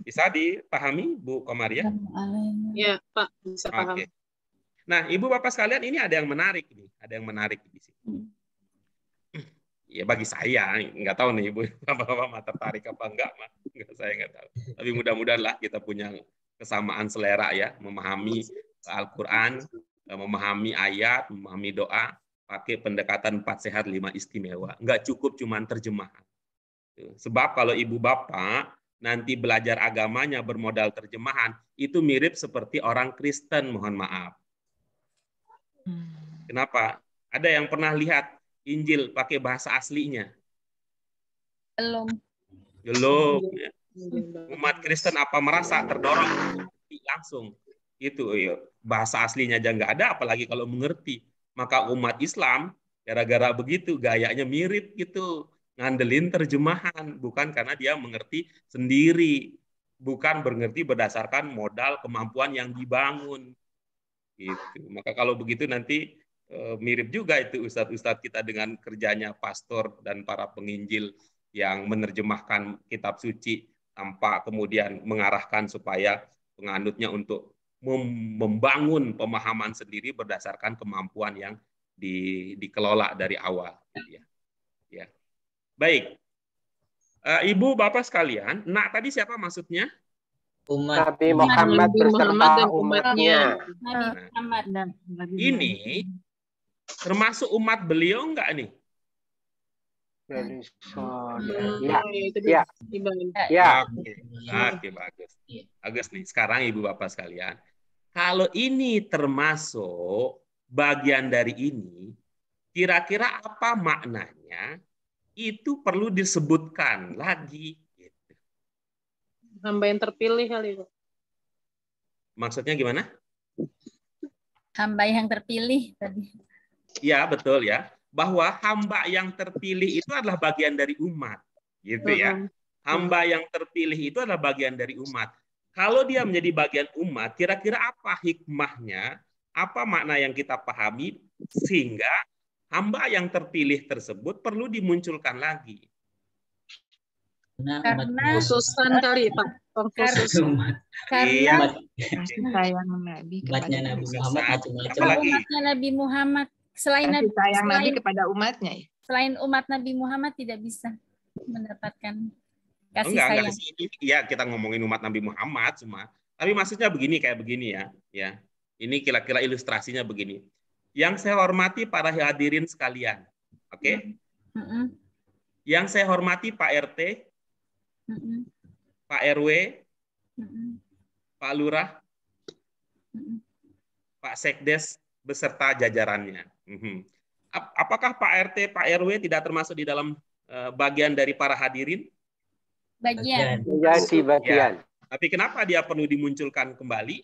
Bisa dipahami, Bu Komaria? Ya, Pak, bisa paham. Oke. Nah, Ibu Bapak sekalian, ini ada yang menarik nih, ada yang menarik di sini. Ya bagi saya, nggak tahu nih Ibu Bapak tertarik apa enggak, saya nggak tahu. Tapi mudah-mudahan lah kita punya kesamaan selera ya, memahami Al-Quran, memahami ayat, memahami doa, pakai pendekatan 4 sehat 5 istimewa. Nggak cukup cuman terjemahan. Sebab kalau Ibu Bapak nanti belajar agamanya bermodal terjemahan, itu mirip seperti orang Kristen, mohon maaf. Kenapa? Ada yang pernah lihat Injil pakai bahasa aslinya? Belum. Ya. Umat Kristen apa merasa terdorong langsung? Itu bahasa aslinya aja nggak ada, apalagi kalau mengerti. Maka umat Islam gara-gara begitu gayanya mirip gitu, ngandelin terjemahan, bukan karena dia mengerti sendiri, bukan mengerti berdasarkan modal kemampuan yang dibangun. Gitu. Maka kalau begitu nanti mirip juga itu ustadz-ustadz kita dengan kerjanya pastor dan para penginjil yang menerjemahkan kitab suci tanpa kemudian mengarahkan supaya penganutnya untuk membangun pemahaman sendiri berdasarkan kemampuan yang dikelola dari awal. Ya. Baik. Ibu Bapak sekalian, nah tadi siapa maksudnya? Nabi Muhammad beserta umatnya. Nah, ini termasuk umat beliau enggak nih? Ya. Oke, bagus. Bagus nih. Sekarang Ibu Bapak sekalian, kalau ini termasuk bagian dari ini, kira-kira apa maknanya? Itu perlu disebutkan lagi. Gitu. Hamba yang terpilih kali, Pak. Maksudnya gimana? Hamba yang terpilih tadi. Ya, betul ya. Bahwa hamba yang terpilih itu adalah bagian dari umat. Gitu ya. Hamba yang terpilih itu adalah bagian dari umat. Kalau dia menjadi bagian umat, kira-kira apa hikmahnya? Apa makna yang kita pahami sehingga hamba yang terpilih tersebut perlu dimunculkan lagi? Karena khususan kali, Pak. Karena sayang Nabi kepada Nabi Muhammad. Selain sayang Nabi kepada umatnya. Selain umat Nabi Muhammad tidak bisa mendapatkan kasih sayang. Ya, kita ngomongin umat Nabi Muhammad semua. Tapi maksudnya begini, kayak begini ya. Ya. Ini kira-kira ilustrasinya begini. Yang saya hormati para hadirin sekalian. Oke? Yang saya hormati Pak RT, Pak RW, Pak Lurah, Pak Sekdes, beserta jajarannya. Apakah Pak RT, Pak RW tidak termasuk di dalam bagian dari para hadirin? Bagian. Bagian. Ya. Tapi kenapa dia perlu dimunculkan kembali?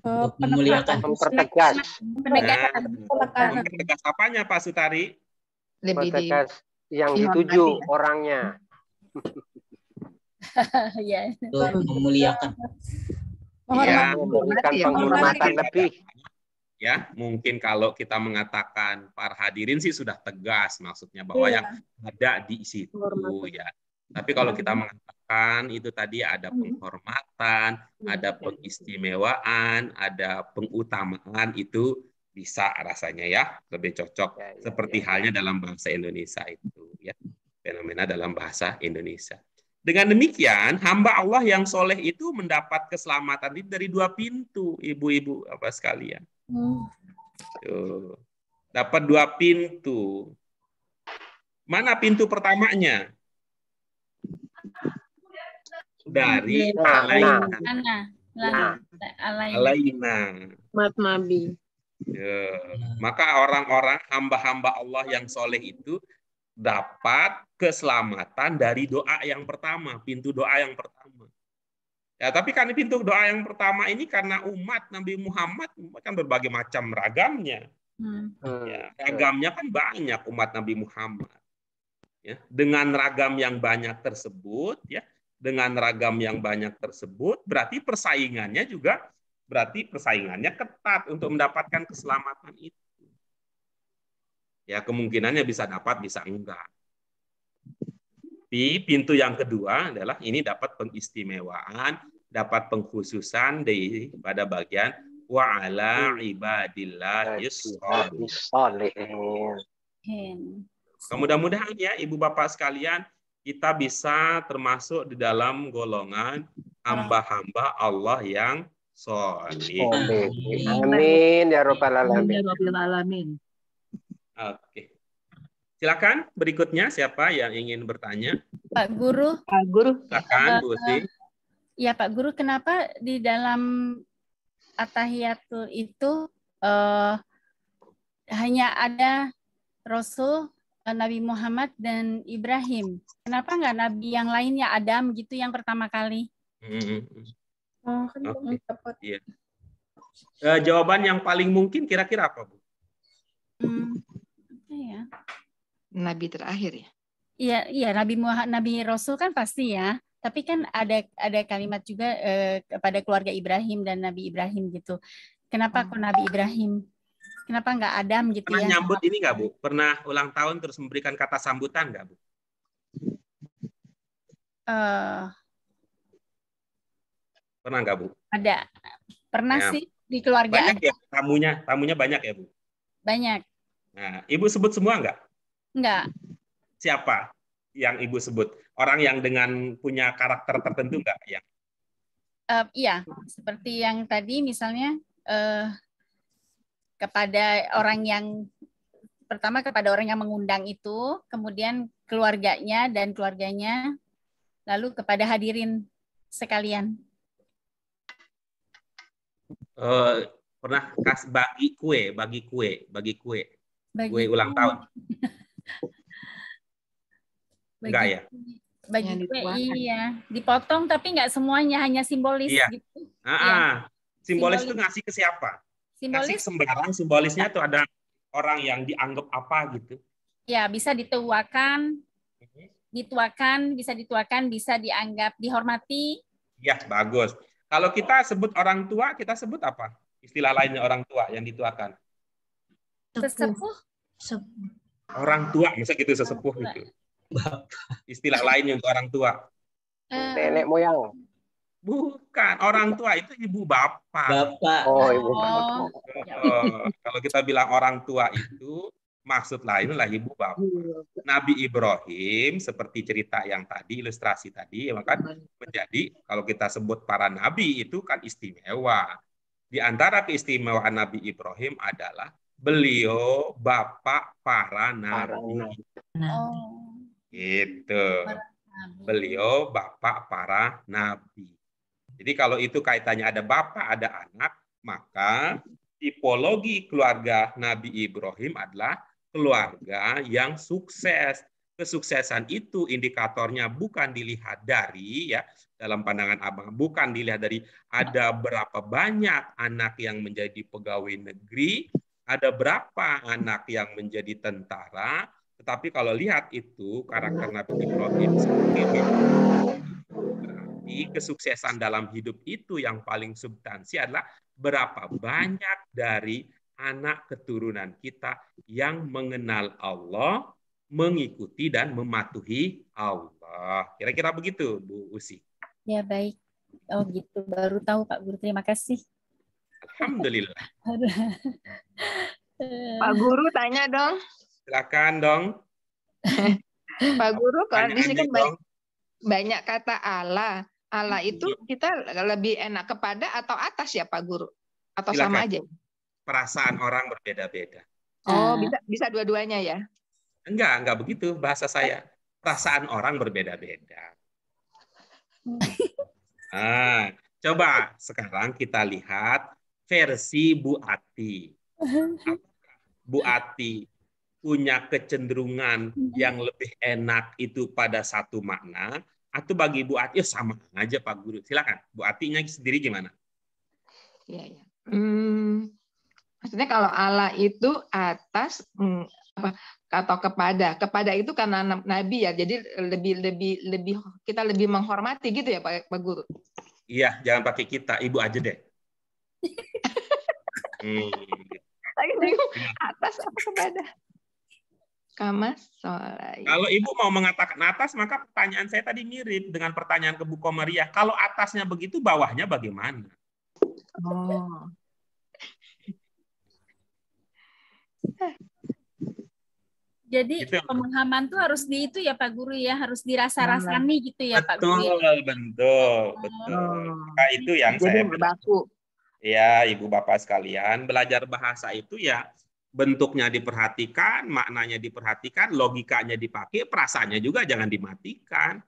Mempertegas. Mempertegas apanya Pak Sutari? Mempertegas yang dituju orangnya. Ya. Memuliakan. Ya, memberikan penghormatan lebih. Ya, mungkin kalau kita mengatakan para hadirin sih sudah tegas maksudnya bahwa yang ada di situ ya. Tapi kalau kita mengatakan itu tadi ada penghormatan, ada pengistimewaan, ada pengutamaan, itu bisa rasanya ya, lebih cocok. Seperti halnya dalam bahasa Indonesia itu ya, fenomena dalam bahasa Indonesia. Dengan demikian, hamba Allah yang soleh itu mendapat keselamatan itu dari 2 pintu, ibu-ibu apa sekalian. Tuh. Dapat 2 pintu. Mana pintu pertamanya? Dari alaina. Nabi. Ya. Maka orang-orang hamba-hamba Allah yang soleh itu dapat keselamatan dari doa yang pertama, pintu doa yang pertama. Ya, tapi kan pintu doa yang pertama ini karena umat Nabi Muhammad kan berbagai macam ragamnya. Ya, ragamnya kan banyak umat Nabi Muhammad. Ya, dengan ragam yang banyak tersebut, ya, dengan ragam yang banyak tersebut, berarti persaingannya ketat untuk mendapatkan keselamatan itu. Ya, kemungkinannya bisa dapat, bisa enggak. Di pintu yang kedua adalah ini dapat pengistimewaan, dapat pengkhususan pada bagian wa ala ibadillahis sholihin. Mudah-mudahan ya Ibu Bapak sekalian, kita bisa termasuk di dalam golongan hamba-hamba Allah yang sholih. Amin ya rabbal alamin. Oke. Silakan berikutnya siapa yang ingin bertanya? Pak Guru. Pak Guru. Silakan Bu Uti. Ya Pak Guru, kenapa di dalam At-Tahiyatul itu hanya ada Rasul, Nabi Muhammad dan Ibrahim? Kenapa nggak Nabi yang lainnya, Adam gitu yang pertama kali? Iya. Jawaban yang paling mungkin kira-kira apa, Bu? Ya. Nabi terakhir ya? Iya, Nabi Rasul kan pasti ya. Tapi kan ada kalimat juga kepada keluarga Ibrahim dan Nabi Ibrahim gitu. Kenapa kok Nabi Ibrahim? Kenapa nggak Adam gitu? Pernah ya? Nyambut ini nggak, Bu? Pernah ulang tahun terus memberikan kata sambutan nggak, Bu? Pernah nggak, Bu? Ada. Pernah Ya. sih di keluarga. Banyak ya tamunya banyak ya, Bu? Banyak. Nah, Ibu sebut semua nggak? Enggak. Siapa yang Ibu sebut? Orang yang dengan punya karakter tertentu nggak? Ya. Iya, seperti yang tadi misalnya kepada orang yang pertama kepada orang yang mengundang itu, kemudian keluarganya, lalu kepada hadirin sekalian. Pernah bagi kue ulang tahun. Enggak ya? Bagi kue, iya. Dipotong tapi nggak semuanya, hanya simbolis. Iya. Gitu. Simbolis itu ngasih ke siapa? Simbolis ngasih sembarang, simbolisnya itu ada orang yang dianggap apa gitu. Ya, bisa dituakan, bisa dianggap dihormati. Ya, bagus. Kalau kita sebut orang tua, kita sebut apa? Istilah lainnya orang tua yang dituakan. Sesepuh. Orang tua, masa gitu sesepuh gitu. Istilah lainnya untuk orang tua. Nenek moyang. Bukan, orang tua itu ibu bapak. Oh, ibu bapak. Kalau kita bilang orang tua itu maksud lain adalah ibu bapak. Nabi Ibrahim seperti cerita yang tadi, ilustrasi tadi, maka menjadi kalau kita sebut para nabi itu kan istimewa. Di antara keistimewaan Nabi Ibrahim adalah beliau bapak para nabi. Gitu. Beliau bapak para nabi. Jadi kalau itu kaitannya ada bapak, ada anak, maka tipologi keluarga Nabi Ibrahim adalah keluarga yang sukses. Kesuksesan itu indikatornya bukan dilihat dari, ya, dalam pandangan Abang, bukan dilihat dari ada berapa banyak anak yang menjadi pegawai negeri, ada berapa anak yang menjadi tentara, tetapi kalau lihat itu karakter Nabi Ibrahim seperti kesuksesan dalam hidup itu yang paling substansi adalah berapa banyak dari anak keturunan kita yang mengenal Allah, mengikuti dan mematuhi Allah. Kira-kira begitu, Bu Usi. Ya, baik. Oh gitu, baru tahu Pak Guru. Terima kasih. Alhamdulillah. Pak Guru tanya dong. Silakan dong. Pak Guru, kalau di sini kan Pertanyaannya dong. banyak kata Allah. Allah itu kita lebih enak kepada atau atas ya Pak Guru? Atau Silakan. sama aja? Perasaan orang berbeda-beda. Oh, bisa dua-duanya ya? Enggak begitu bahasa saya. Perasaan orang berbeda-beda. Nah, coba sekarang kita lihat versi Bu Ati. Bu Ati punya kecenderungan yang lebih enak itu pada satu makna, atau bagi Bu Ati sama aja Pak Guru. Silakan, Bu Atinya sendiri gimana? Iya. Maksudnya kalau Allah itu atas atau kepada itu karena Nabi ya, jadi lebih kita lebih menghormati gitu ya Pak Guru. Iya, jangan pakai kita, Ibu aja deh. Atas apa kepada? Kama sholai. Kalau Ibu mau mengatakan atas, maka pertanyaan saya tadi mirip dengan pertanyaan ke Bu Komariah. Kalau atasnya begitu, bawahnya bagaimana? Oh. Jadi gitu. Pemahaman tuh harus di itu ya Pak Guru ya, harus dirasa-rasani gitu ya Pak Guru. Betul. Maka itu yang saya berlaku. Ya, Ibu Bapak sekalian, belajar bahasa itu ya bentuknya diperhatikan, maknanya diperhatikan, logikanya dipakai, perasaannya juga jangan dimatikan.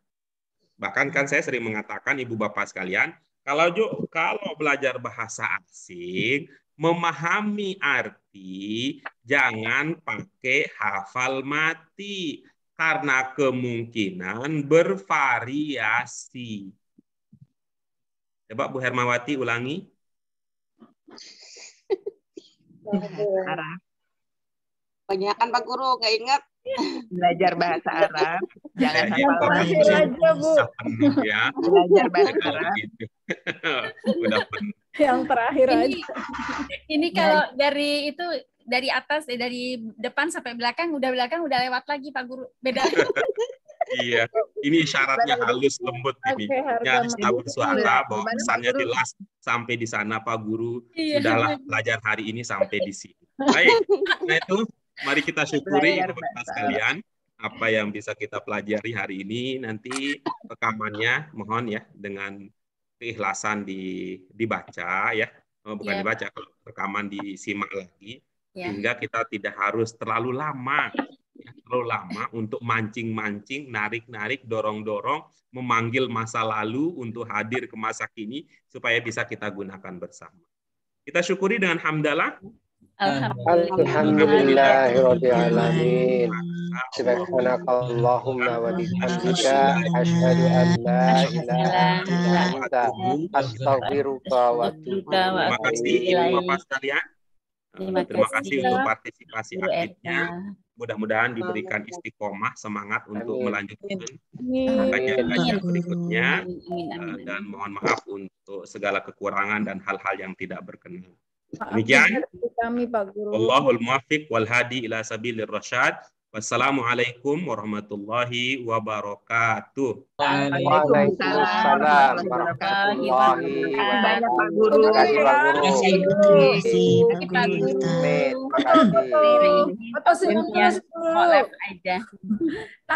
Bahkan kan saya sering mengatakan Ibu Bapak sekalian, kalau belajar bahasa asing, memahami arti, jangan pakai hafal mati karena kemungkinan bervariasi. Coba Bu Hermawati ulangi. Banyakan Pak Guru, nggak ingat. Belajar bahasa Arab, jangan hafal mati. aja Bu. Ya. Belajar bahasa Arab. Udah penuh. Yang terakhir aja. Ini kalau dari atas, dari depan sampai belakang udah lewat lagi Pak Guru. Beda. Iya, ini syaratnya halus lembut ini. Nyaris tak bersuara, bahwa pesannya jelas sampai di sana Pak Guru. Sudahlah belajar hari ini sampai di sini. Baik, nah itu mari kita syukuri Bapak sekalian apa yang bisa kita pelajari hari ini. Nanti rekamannya mohon ya dengan keikhlasan dibaca ya, bukan dibaca, kalau rekaman disimak lagi, sehingga kita tidak harus terlalu lama untuk mancing-mancing, narik-narik, dorong-dorong, memanggil masa lalu untuk hadir ke masa kini supaya bisa kita gunakan bersama. Kita syukuri dengan hamdalah. Alhamdulillahirabbil alamin. Subhanakallahumma wa bihamdika asyhadu an la ilaha illa anta astaghfiruka wa atubu ilaik. Terima kasih Ibu Bapak sekalian. Terima kasih untuk partisipasi aktifnya. Mudah-mudahan diberikan istiqomah, semangat untuk melanjutkan kajian berikutnya. Dan mohon maaf untuk segala kekurangan dan hal-hal yang tidak berkenan. Demikian. Wallahul muwaffiq wal hadi ila sabilir rasyad. Wassalamualaikum warahmatullahi wabarakatuh. Waalaikumsalam warahmatullahi wabarakatuh. Terima kasih Pak Guru. Terima kasih.